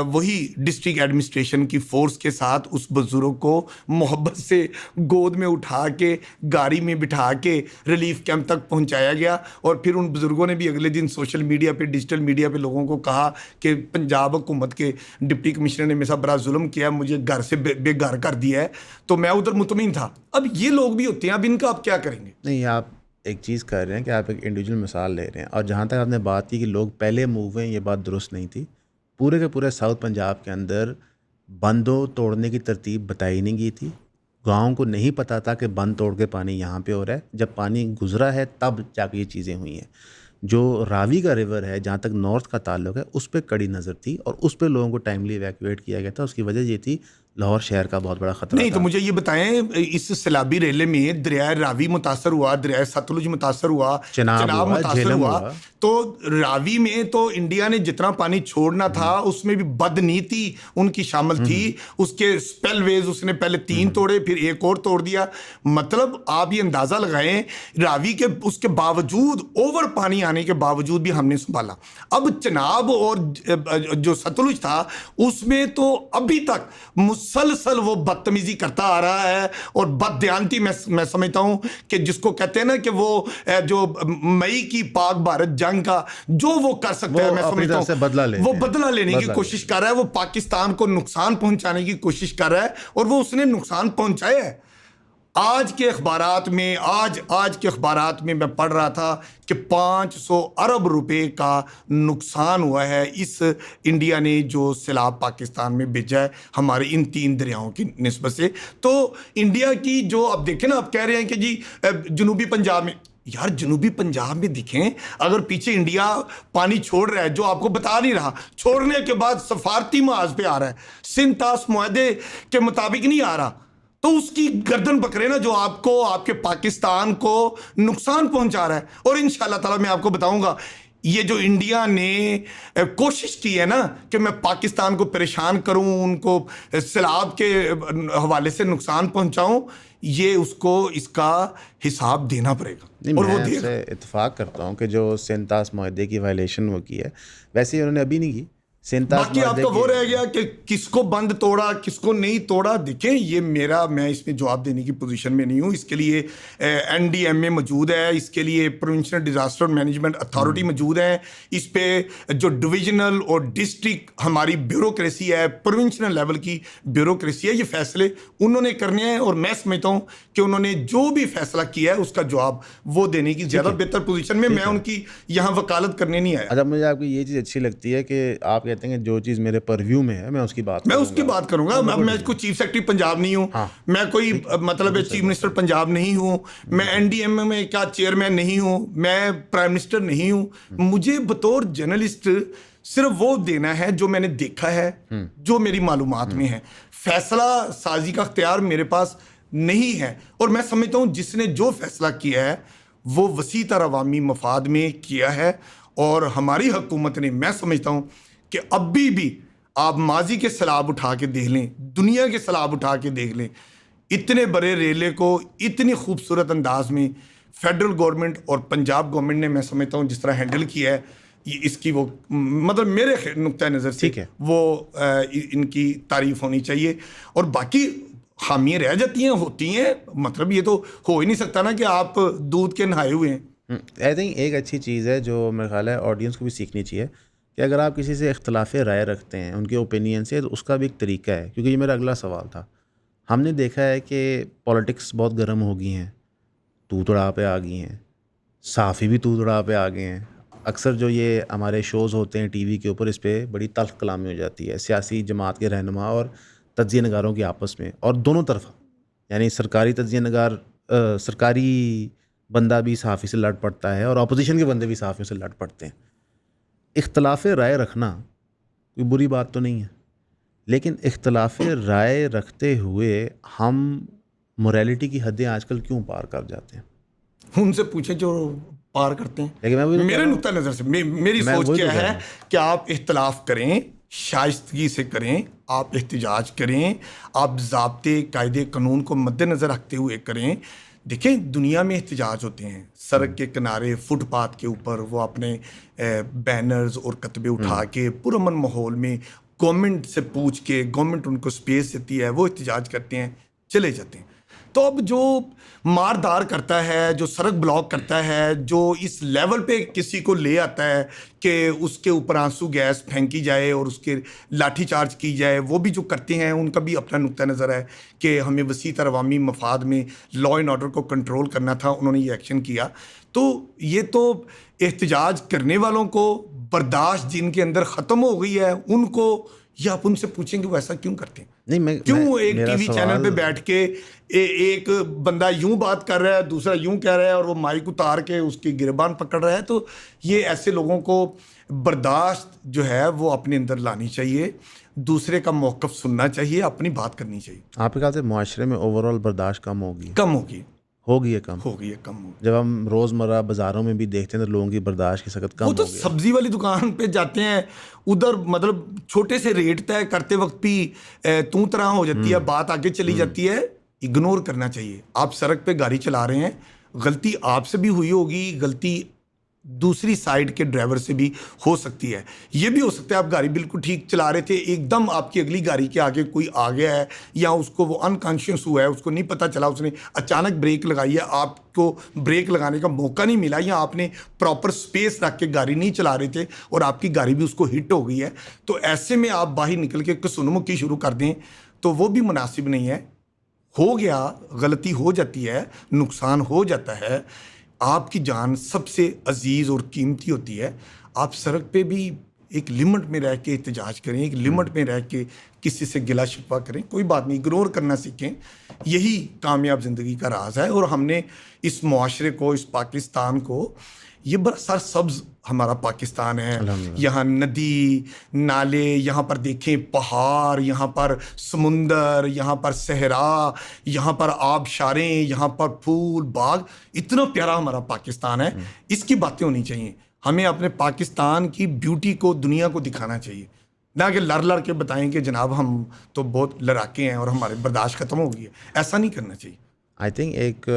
وہی ڈسٹرکٹ ایڈمنسٹریشن کی فورس کے ساتھ اس بزرگ کو محبت سے گود میں اٹھا کے گاڑی میں بٹھا کے ریلیف کیمپ تک پہنچایا گیا. اور پھر ان بزرگوں نے بھی اگلے دن سوشل میڈیا پہ, ڈیجیٹل میڈیا پہ لوگوں کو کہا کہ پنجاب حکومت کے ڈپٹی کمشنر نے میرے ساتھ بڑا ظلم کیا, مجھے گھر سے بے گھر کر دیا ہے. تو میں ادھر مطمئن تھا. اب یہ لوگ بھی ہوتے ہیں, اب ان کا آپ کیا کریں گے؟ نہیں, آپ ایک چیز کر رہے ہیں کہ آپ ایک انڈیویجول مثال لے رہے ہیں, اور جہاں تک آپ نے بات کی کہ لوگ پہلے موو ہوئے, یہ بات درست نہیں تھی. پورے کے پورے ساؤتھ پنجاب کے اندر بندوں توڑنے کی ترتیب بتائی نہیں گئی تھی. گاؤں کو نہیں پتہ تھا کہ بند توڑ کے پانی یہاں پہ ہو رہا ہے. جب پانی گزرا ہے تب جا کے یہ چیزیں ہوئی ہیں. جو راوی کا ریور ہے جہاں تک نارتھ کا تعلق ہے اس پہ کڑی نظر تھی اور اس پہ لوگوں کو ٹائملی ایویکویٹ کیا گیا تھا. اس کی وجہ یہ تھی لاہور شہر کا بہت بڑا خطرہ نہیں تھا. تو مجھے یہ بتائیں اس سیلابی ریلے میں دریائے راوی متاثر ہوا, دریائے ستلج متاثر ہوا, چناب ہوا, متاثر جہلم ہوا, ہوا. تو راوی میں تو انڈیا نے جتنا پانی چھوڑنا تھا اس میں بھی بدنیتی ان کی شامل تھی. اس کے اسپیل ویز اس نے پہلے 3 توڑے پھر ایک اور توڑ دیا. مطلب آپ یہ اندازہ لگائیں راوی کے اس کے باوجود اوور پانی آنے کے باوجود بھی ہم نے سنبھالا. اب چناب اور جو ستلج تھا اس میں تو ابھی تک مسلسل وہ بدتمیزی کرتا آ رہا ہے اور بددیانتی میں سمجھتا ہوں کہ جس کو کہتے ہیں نا کہ وہ جو مئی کی پاک بھارت جنگ کا جو وہ کر سکتا ہے, میں سمجھتا ہوں وہ بدلہ لینے کی کوشش کر رہا ہے. وہ پاکستان کو نقصان پہنچانے کی کوشش کر رہا ہے اور وہ اس نے نقصان پہنچایا ہے. آج کے اخبارات میں میں پڑھ رہا تھا کہ 500 ارب روپے کا نقصان ہوا ہے اس انڈیا نے جو سیلاب پاکستان میں بھیجا ہے ہمارے ان 3 دریاؤں کی نسبت سے. تو انڈیا کی جو اب دیکھیں نا, آپ کہہ رہے ہیں کہ جی جنوبی پنجاب میں, یار جنوبی پنجاب میں دیکھیں اگر پیچھے انڈیا پانی چھوڑ رہا ہے جو آپ کو بتا نہیں رہا, چھوڑنے کے بعد سفارتی محاذ پہ آ رہا ہے, سندھ طاس معاہدے کے مطابق نہیں آ رہا, تو اس کی گردن پکڑے نا جو آپ کو آپ کے پاکستان کو نقصان پہنچا رہا ہے. اور انشاءاللہ تعالی میں آپ کو بتاؤں گا یہ جو انڈیا نے کوشش کی ہے نا کہ میں پاکستان کو پریشان کروں, ان کو سیلاب کے حوالے سے نقصان پہنچاؤں, یہ اس کو اس کا حساب دینا پڑے گا. اور میں آپ سے اتفاق کرتا ہوں کہ جو سندھ طاس معاہدے کی وائلیشن وہ کی ہے ویسے ہی انہوں نے ابھی نہیں کی. باقی آپ کا وہ رہ گیا کہ کس کو بند توڑا کس کو نہیں توڑا. دیکھیں یہ میں اس میں جواب دینے کی پوزیشن میں نہیں ہوں. اس کے لیے NDMA موجود ہے, اس کے لیے پروونشنل ڈیزاسٹر مینجمنٹ اتھارٹی موجود ہے, اس پہ جو ڈویژنل اور ڈسٹرکٹ ہماری بیوروکریسی ہے, پروونشنل لیول کی بیوروکریسی ہے, یہ فیصلے انہوں نے کرنے ہیں. اور میں سمجھتا ہوں کہ انہوں نے جو بھی فیصلہ کیا ہے اس کا جواب وہ دینے کی زیادہ بہتر پوزیشن میں ان کی یہاں وکالت کرنے نہیں آیا. اچھا, مجھے آپ کی یہ چیز اچھی لگتی ہے کہ آپ کہتے ہیں کہ جو چیز میرے پرویو میں ہے میں اس کی بات کروں گا. میں کوئی چیف سیکرٹری پنجاب نہیں ہوں, میں کوئی مطلب چیف منسٹر پنجاب نہیں ہوں, میں NDMA میں کیا چیئرمین نہیں ہوں, میں پرائم منسٹر نہیں ہوں. مجھے بطور جرنلسٹ صرف وہ دینا ہے جو میں نے دیکھا ہے, جو میری معلومات میں ہے. فیصلہ سازی کا اختیار میرے پاس نہیں ہے. اور میں سمجھتا ہوں جس نے جو فیصلہ کیا ہے وہ وسیع تر عوامی مفاد میں کیا ہے. اور ہماری حکومت نے, میں سمجھتا ہوں کہ ابھی بھی آپ ماضی کے سیلاب اٹھا کے دیکھ لیں, دنیا کے سیلاب اٹھا کے دیکھ لیں, اتنے بڑے ریلے کو اتنی خوبصورت انداز میں فیڈرل گورنمنٹ اور پنجاب گورنمنٹ نے میں سمجھتا ہوں جس طرح ہینڈل کیا ہے, اس کی وہ مطلب میرے نقطۂ نظر سے وہ ان کی تعریف ہونی چاہیے. اور باقی خامیاں رہ جاتی ہیں, ہوتی ہیں, مطلب یہ تو ہو ہی نہیں سکتا نا کہ آپ دودھ کے نہائے ہوئے ہیں. آئی تھنک ایک اچھی چیز ہے جو میرا خیال ہے آڈینس کو بھی سیکھنی چاہیے کہ اگر آپ کسی سے اختلاف رائے رکھتے ہیں ان کے اوپینین سے, تو اس کا بھی ایک طریقہ ہے. کیونکہ یہ میرا اگلا سوال تھا. ہم نے دیکھا ہے کہ پولیٹکس بہت گرم ہو گئی ہیں, تو تڑا پہ آ گئی ہیں, صحافی بھی تو تڑا پہ آ گئے ہیں. اکثر جو یہ ہمارے شوز ہوتے ہیں ٹی وی کے اوپر, اس پہ بڑی تلخ کلامی ہو جاتی ہے سیاسی جماعت کے رہنما اور تجزیہ نگاروں کی آپس میں, اور دونوں طرف, یعنی سرکاری تجزیہ نگار, سرکاری بندہ بھی صحافی سے لڑ پڑتا ہے اور اپوزیشن کے بندے بھی صحافیوں سے لڑ پڑتے ہیں. اختلاف رائے رکھنا کوئی بری بات تو نہیں ہے, لیکن اختلاف رائے رکھتے ہوئے ہم موریلٹی کی حدیں آج کل کیوں پار کر جاتے ہیں؟ ان سے پوچھیں جو پار کرتے ہیں. لیکن میرے نقطۂ نظر سے میری سوچ کیا ہے کہ آپ اختلاف کریں, شائستگی سے کریں, آپ احتجاج کریں, آپ ضابطے قاعدے قانون کو مد نظر رکھتے ہوئے کریں. دیکھیں دنیا میں احتجاج ہوتے ہیں سڑک کے کنارے, فٹ پاتھ کے اوپر, وہ اپنے بینرز اور کتبے اٹھا کے پرامن ماحول میں گورنمنٹ سے پوچھ کے, گورنمنٹ ان کو سپیس دیتی ہے, وہ احتجاج کرتے ہیں, چلے جاتے ہیں. تو اب جو ماردار کرتا ہے, جو سڑک بلاک کرتا ہے, جو اس لیول پہ کسی کو لے آتا ہے کہ اس کے اوپر آنسو گیس پھینکی جائے اور اس کے لاٹھی چارج کی جائے, وہ بھی جو کرتے ہیں ان کا بھی اپنا نقطہ نظر ہے کہ ہمیں وسیع تر عوامی مفاد میں لا اینڈ آرڈر کو کنٹرول کرنا تھا, انہوں نے یہ ایکشن کیا. تو یہ تو احتجاج کرنے والوں کو برداشت جن کے اندر ختم ہو گئی ہے ان کو یہ آپ ان سے پوچھیں کہ وہ ایسا کیوں کرتے ہیں. نہیں کیوں ایک ٹی وی چینل پہ بیٹھ کے ایک بندہ یوں بات کر رہا ہے, دوسرا یوں کہہ رہا ہے, اور وہ مائک اتار کے اس کی گریبان پکڑ رہا ہے. تو یہ ایسے لوگوں کو برداشت جو ہے وہ اپنے اندر لانی چاہیے, دوسرے کا موقف سننا چاہیے, اپنی بات کرنی چاہیے. آپ کے خیال سے معاشرے میں اوور آل برداشت کم ہوگی ہوگی ہے کم جب ہم روزمرہ بازاروں میں بھی دیکھتے ہیں تو لوگوں کی برداشت کی سخت کم وہ تو سبزی والی دکان پہ جاتے ہیں, ادھر مطلب چھوٹے سے ریٹ طے کرتے وقت بھی تو طرح ہو جاتی ہے, بات آگے چلی جاتی ہے. اگنور کرنا چاہیے. آپ سڑک پہ گاڑی چلا رہے ہیں, غلطی آپ سے بھی ہوئی ہوگی, غلطی دوسری سائڈ کے ڈرائیور سے بھی ہو سکتی ہے. یہ بھی ہو سکتا ہے آپ گاڑی بالکل ٹھیک چلا رہے تھے, ایک دم آپ کی اگلی گاڑی کے آگے کوئی آ گیا ہے, یا اس کو وہ انکانشیس ہوا ہے, اس کو نہیں پتہ چلا, اس نے اچانک بریک لگائی ہے, آپ کو بریک لگانے کا موقع نہیں ملا, یا آپ نے پراپر سپیس رکھ کے گاڑی نہیں چلا رہے تھے اور آپ کی گاڑی بھی اس کو ہٹ ہو گئی ہے. تو ایسے میں آپ باہر نکل کے کسنمکی شروع کر دیں تو وہ بھی مناسب نہیں ہے. ہو گیا, غلطی ہو جاتی ہے, نقصان ہو جاتا ہے. آپ کی جان سب سے عزیز اور قیمتی ہوتی ہے. آپ سڑک پہ بھی ایک لمٹ میں رہ کے احتجاج کریں, ایک لمٹ میں رہ کے کسی سے گلا شکوہ کریں, کوئی بات نہیں, اگنور کرنا سیکھیں. یہی کامیاب زندگی کا راز ہے. اور ہم نے اس معاشرے کو, اس پاکستان کو, یہ بڑا سرسبز ہمارا پاکستان ہے. یہاں ندی نالے, یہاں پر دیکھیں پہاڑ, یہاں پر سمندر, یہاں پر صحرا, یہاں پر آبشاریں, یہاں پر پھول باغ, اتنا پیارا ہمارا پاکستان ہے. اس کی باتیں ہونی چاہیے. ہمیں اپنے پاکستان کی بیوٹی کو دنیا کو دکھانا چاہیے, نہ کہ لڑ کے بتائیں کہ جناب ہم تو بہت لڑاکے ہیں اور ہمارے برداشت ختم ہو گئی ہے. ایسا نہیں کرنا چاہیے. آئی تھنک ایک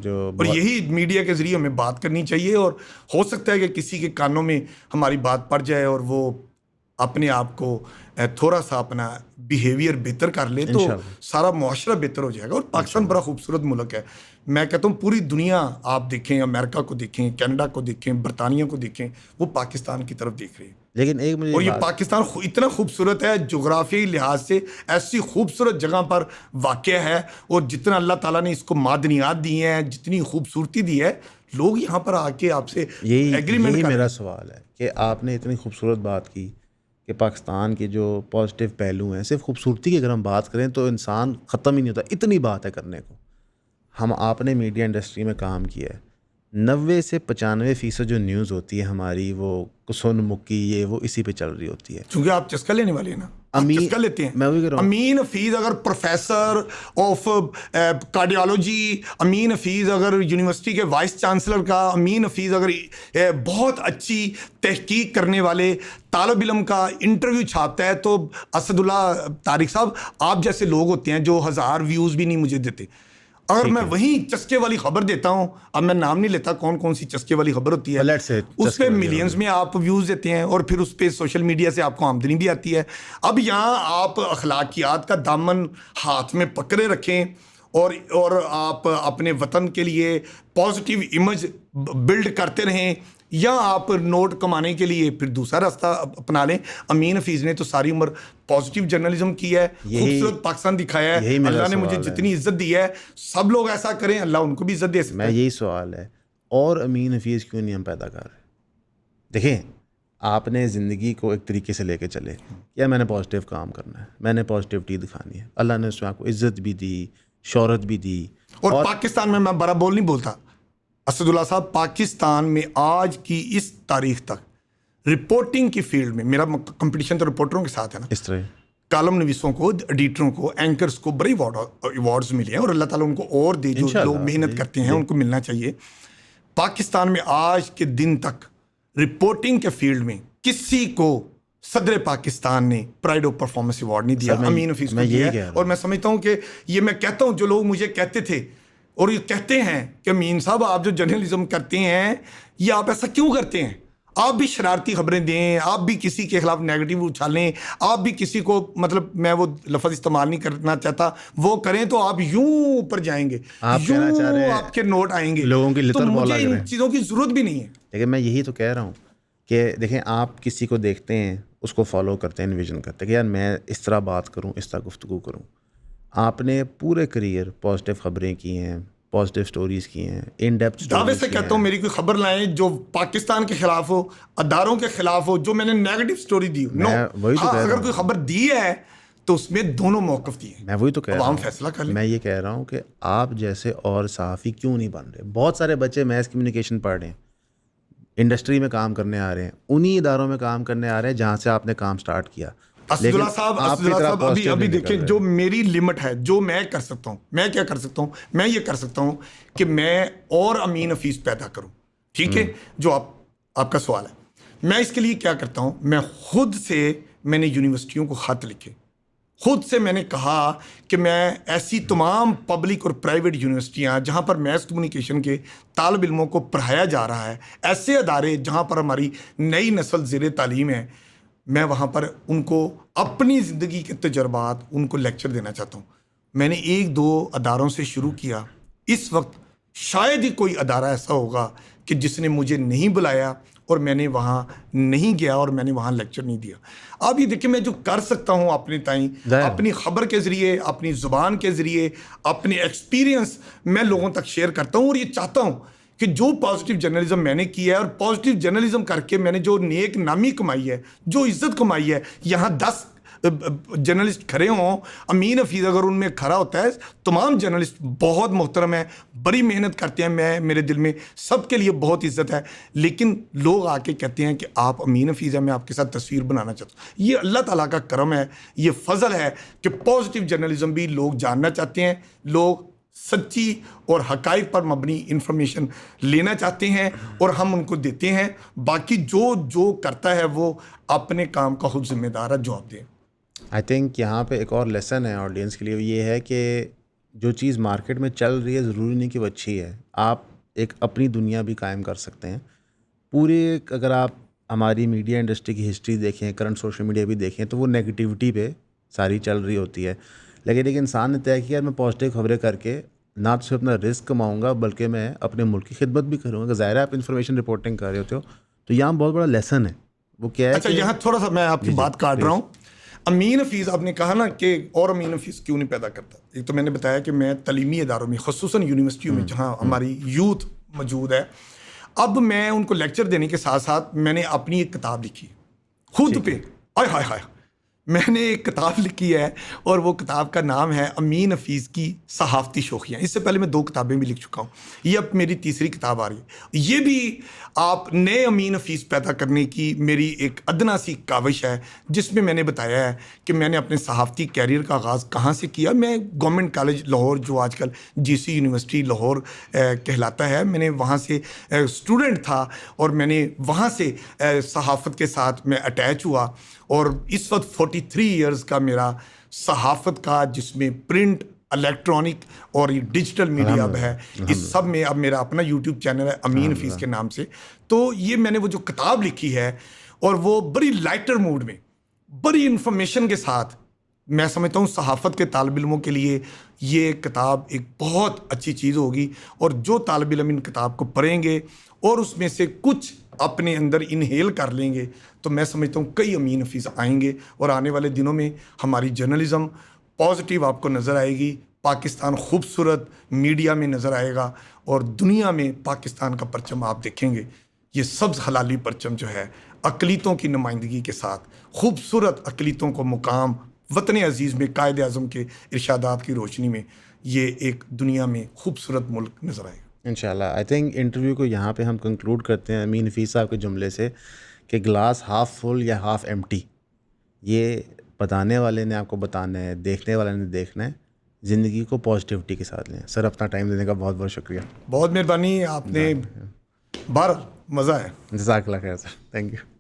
جو اور یہی میڈیا کے ذریعے ہمیں بات کرنی چاہیے. اور ہو سکتا ہے کہ کسی کے کانوں میں ہماری بات پڑ جائے اور وہ اپنے آپ کو تھوڑا سا اپنا بیہیویئر بہتر کر لے, تو سارا معاشرہ بہتر ہو جائے گا. اور پاکستان بڑا خوبصورت ملک ہے. میں کہتا ہوں پوری دنیا آپ دیکھیں, امریکہ کو دیکھیں, کینیڈا کو دیکھیں, برطانیہ کو دیکھیں, وہ پاکستان کی طرف دیکھ رہے ہیں. لیکن ایک اور یہ پاکستان اتنا خوبصورت ہے, جغرافیائی لحاظ سے ایسی خوبصورت جگہ پر واقع ہے, اور جتنا اللہ تعالیٰ نے اس کو معدنیات دی ہیں, جتنی خوبصورتی دی ہے, لوگ یہاں پر آ کے آپ سے یہی میرا سوال ہے کہ آپ نے اتنی خوبصورت بات کی کہ پاکستان کے جو پازیٹیو پہلو ہیں, صرف خوبصورتی کی اگر ہم بات کریں تو انسان ختم ہی نہیں ہوتا, اتنی بات ہے کرنے کو. آپ نے میڈیا انڈسٹری میں کام کیا ہے, 90 سے 95% جو نیوز ہوتی ہے ہماری, وہ کسن مکی, یہ وہ اسی پہ چل رہی ہوتی ہے. چونکہ آپ چسکا لینے والے ہیں نا, چسکا لیتے ہیں. میں وہی کہہ رہا ہوں, امین حفیظ اگر پروفیسر آف کارڈیالوجی, امین حفیظ اگر یونیورسٹی کے وائس چانسلر کا, امین حفیظ اگر بہت اچھی تحقیق کرنے والے طالب علم کا انٹرویو چھاپتا ہے, تو اسد اللہ طارق صاحب آپ جیسے لوگ ہوتے ہیں جو 1000 ویوز بھی نہیں مجھے دیتے. اگر میں وہی چسکے والی خبر دیتا ہوں, اب میں نام نہیں لیتا کون سی چسکے والی خبر ہوتی ہے, اس پہ ملینز میں آپ ویوز دیتے ہیں, اور پھر اس پہ سوشل میڈیا سے آپ کو آمدنی بھی آتی ہے. اب یہاں آپ اخلاقیات کا دامن ہاتھ میں پکڑے رکھیں, اور آپ اپنے وطن کے لیے پازیٹیو امیج بلڈ کرتے رہیں, یا آپ نوٹ کمانے کے لیے پھر دوسرا راستہ اپنا لیں. امین حفیظ نے تو ساری عمر پازیٹیو جرنلزم کی ہے, خوبصورت پاکستان دکھایا ہے. اللہ نے مجھے جتنی عزت دی ہے, سب لوگ ایسا کریں, اللہ ان کو بھی عزت دے سکتا ہے. یہی سوال ہے, اور امین حفیظ کیوں نہیں ہم پیدا کر رہے؟ دیکھیں, آپ نے زندگی کو ایک طریقے سے لے کے چلے, یا میں نے پازیٹیو کام کرنا ہے, میں نے پازیٹیوٹی دکھانی ہے, اللہ نے اس میں آپ کو عزت بھی دی, شہرت بھی دی. اور پاکستان میں بڑا بول نہیں بولتا اسد اللہ صاحب, پاکستان میں آج کی اس تاریخ تک رپورٹنگ کی فیلڈ میں, میرا کمپٹیشن تو رپورٹروں کے ساتھ ہے نا, اس طرح کالم نویسوں کو, ایڈیٹروں کو, اینکرز کو بڑے ایوارڈز ملے ہیں, اور اللہ تعالیٰ ان کو اور دے, جو لوگ محنت کرتے ہیں ان کو ملنا چاہیے. پاکستان میں آج کے دن تک رپورٹنگ کے فیلڈ میں کسی کو صدر پاکستان نے پرائڈ آف پرفارمنس ایوارڈ نہیں دیا, امین حفیظ کو دیا ہے. اور میں سمجھتا ہوں کہ یہ میں کہتا ہوں, جو لوگ مجھے کہتے تھے اور یہ کہتے ہیں کہ امین صاحب آپ جو جرنلزم کرتے ہیں, یہ آپ ایسا کیوں کرتے ہیں, آپ بھی شرارتی خبریں دیں, آپ بھی کسی کے خلاف نیگیٹو اچھالیں, آپ بھی کسی کو, مطلب میں وہ لفظ استعمال نہیں کرنا چاہتا, وہ کریں تو آپ یوں اوپر جائیں گے, یوں آپ کے نوٹ آئیں گے, لوگوں کی تو مجھے ان چیزوں کی ضرورت بھی نہیں ہے. لیکن میں یہی تو کہہ رہا ہوں کہ دیکھیں, آپ کسی کو دیکھتے ہیں, اس کو فالو کرتے ہیں, انویژن کرتے ہیں کہ یار میں اس طرح بات کروں, اس طرح گفتگو کروں. آپ نے پورے کریئر پازیٹیو خبریں کی ہیں, پازیٹیو اسٹوریز کی ہیں, ان ڈیپتھ دعوے سے کہتا ہوں میری کوئی خبر لائیں جو پاکستان کے خلاف ہو, اداروں کے خلاف ہو, جو میں نے نیگیٹو سٹوری دی ہو. اگر کوئی خبر دی ہے تو اس میں دونوں موقف دیے, میں وہی تو کہہ رہا عوام ہوں, فیصلہ کر لیں. میں یہ کہہ رہا ہوں کہ آپ جیسے اور صحافی کیوں نہیں بن رہے. بہت سارے بچے میس کمیونیکیشن پڑھ رہے ہیں, انڈسٹری میں کام کرنے آ رہے ہیں, انہی اداروں میں کام کرنے آ رہے ہیں جہاں سے آپ نے کام سٹارٹ کیا. اسداللہ صاحب ابھی دیکھیں جو میری لمٹ ہے, جو میں کر سکتا ہوں, میں کیا کر سکتا ہوں, میں یہ کر سکتا ہوں کہ میں اور امین حفیظ پیدا کروں. ٹھیک ہے, جو آپ کا سوال ہے, میں اس کے لیے کیا کرتا ہوں, میں خود سے میں نے یونیورسٹیوں کو خط لکھے, خود سے میں نے کہا کہ میں ایسی تمام پبلک اور پرائیویٹ یونیورسٹیاں جہاں پر میس کمیونیکیشن کے طالب علموں کو پڑھایا جا رہا ہے, ایسے ادارے جہاں پر ہماری نئی نسل زیر تعلیم ہے, میں وہاں پر ان کو اپنی زندگی کے تجربات ان کو لیکچر دینا چاہتا ہوں. میں نے 1-2 اداروں سے شروع کیا. اس وقت شاید ہی کوئی ادارہ ایسا ہوگا کہ جس نے مجھے نہیں بلایا اور میں نے وہاں نہیں گیا اور میں نے وہاں لیکچر نہیں دیا. اب یہ دیکھیں میں جو کر سکتا ہوں اپنے تائیں, اپنی خبر کے ذریعے, اپنی زبان کے ذریعے, اپنے ایکسپیرینس میں لوگوں تک شیئر کرتا ہوں. اور یہ چاہتا ہوں کہ جو پازیٹیو جرنلزم میں نے کیا ہے اور پازیٹیو جرنلزم کر کے میں نے جو نیک نامی کمائی ہے, جو عزت کمائی ہے, یہاں 10 جرنلسٹ کھڑے ہوں, امین حفیظ اگر ان میں کھڑا ہوتا ہے, تمام جرنلسٹ بہت محترم ہیں, بڑی محنت کرتے ہیں, میرے دل میں سب کے لیے بہت عزت ہے, لیکن لوگ آ کے کہتے ہیں کہ آپ امین حفیظ ہیں, میں آپ کے ساتھ تصویر بنانا چاہتا ہوں. یہ اللہ تعالیٰ کا کرم ہے, یہ فضل ہے کہ پازیٹیو جرنلزم بھی لوگ جاننا چاہتے ہیں, لوگ سچی اور حقائق پر مبنی انفارمیشن لینا چاہتے ہیں اور ہم ان کو دیتے ہیں. باقی جو کرتا ہے وہ اپنے کام کا خود ذمہ دار ہے, جواب دیں. آئی تھنک یہاں پہ ایک اور لیسن ہے آڈینس کے لیے, یہ ہے کہ جو چیز مارکیٹ میں چل رہی ہے ضروری نہیں کہ وہ اچھی ہے. آپ ایک اپنی دنیا بھی قائم کر سکتے ہیں. پورے اگر آپ ہماری میڈیا انڈسٹری کی ہسٹری دیکھیں, کرنٹ سوشل میڈیا بھی دیکھیں, تو وہ نیگیٹیوٹی پہ ساری چل رہی ہوتی ہے. لیکن ایک انسان نے طے کیا میں پازیٹیو خبریں کر کے نہ تو صرف اپنا رسک کماؤں گا بلکہ میں اپنے ملک کی خدمت بھی کروں گا. ظاہر ہے آپ انفارمیشن رپورٹنگ کر رہے ہوتے ہو, تو یہاں بہت بڑا لیسن ہے. وہ کیا ہے, اچھا یہاں تھوڑا سا میں آپ کی بات کاٹ رہا ہوں. امین حفیظ آپ نے کہا نا کہ اور امین حفیظ کیوں نہیں پیدا کرتا. ایک تو میں نے بتایا کہ میں تعلیمی اداروں میں, خصوصاً یونیورسٹیوں میں جہاں ہماری یوتھ موجود ہے, اب میں ان کو لیکچر دینے کے ساتھ ساتھ میں نے اپنی ایک کتاب لکھی خود پہ. ہائے میں نے ایک کتاب لکھی ہے اور وہ کتاب کا نام ہے امین حفیظ کی صحافتی شوخیاں. اس سے پہلے میں 2 کتابیں بھی لکھ چکا ہوں, یہ اب میری تیسری کتاب آ رہی ہے. یہ بھی آپ نئے امین حفیظ پیدا کرنے کی میری ایک ادنا سی کاوش ہے, جس میں نے بتایا ہے کہ میں نے اپنے صحافتی کیریئر کا آغاز کہاں سے کیا. میں گورنمنٹ کالج لاہور, جو آج کل GC یونیورسٹی لاہور کہلاتا ہے, میں نے وہاں سے اسٹوڈنٹ تھا اور میں نے وہاں سے صحافت کے ساتھ میں اٹیچ ہوا. اور اس وقت 43 ایئرز کا میرا صحافت کا, جس میں پرنٹ, الیکٹرانک اور یہ ڈیجیٹل میڈیا اب ہے, اس سب میں اب میرا اپنا یوٹیوب چینل ہے امین حفیظ کے نام سے. تو یہ میں نے وہ جو کتاب لکھی ہے اور وہ بڑی لائٹر موڈ میں, بڑی انفارمیشن کے ساتھ, میں سمجھتا ہوں صحافت کے طالب علموں کے لیے یہ کتاب ایک بہت اچھی چیز ہوگی. اور جو طالب علم ان کتاب کو پڑھیں گے اور اس میں سے کچھ اپنے اندر انہیل کر لیں گے, تو میں سمجھتا ہوں کئی امین حفیظ آئیں گے اور آنے والے دنوں میں ہماری جرنلزم پازیٹیو آپ کو نظر آئے گی. پاکستان خوبصورت میڈیا میں نظر آئے گا اور دنیا میں پاکستان کا پرچم آپ دیکھیں گے, یہ سبز حلالی پرچم جو ہے اقلیتوں کی نمائندگی کے ساتھ, خوبصورت اقلیتوں کو مقام وطن عزیز میں قائد اعظم کے ارشادات کی روشنی میں, یہ ایک دنیا میں خوبصورت ملک نظر آئے گا انشاءاللہ. آئی تھنک انٹرویو کو یہاں پہ ہم کنکلوڈ کرتے ہیں امین حفیظ صاحب کے جملے سے کہ گلاس ہاف فل یا ہاف ایمٹی, یہ بتانے والے نے آپ کو بتانا ہے, دیکھنے والے نے دیکھنا ہے. زندگی کو پازیٹیوٹی کے ساتھ لیں. سر اپنا ٹائم دینے کا بہت بہت شکریہ. بہت مہربانی, آپ نے بہرحال مزہ ہے. جزاک اللہ خیر سر, تھینک یو.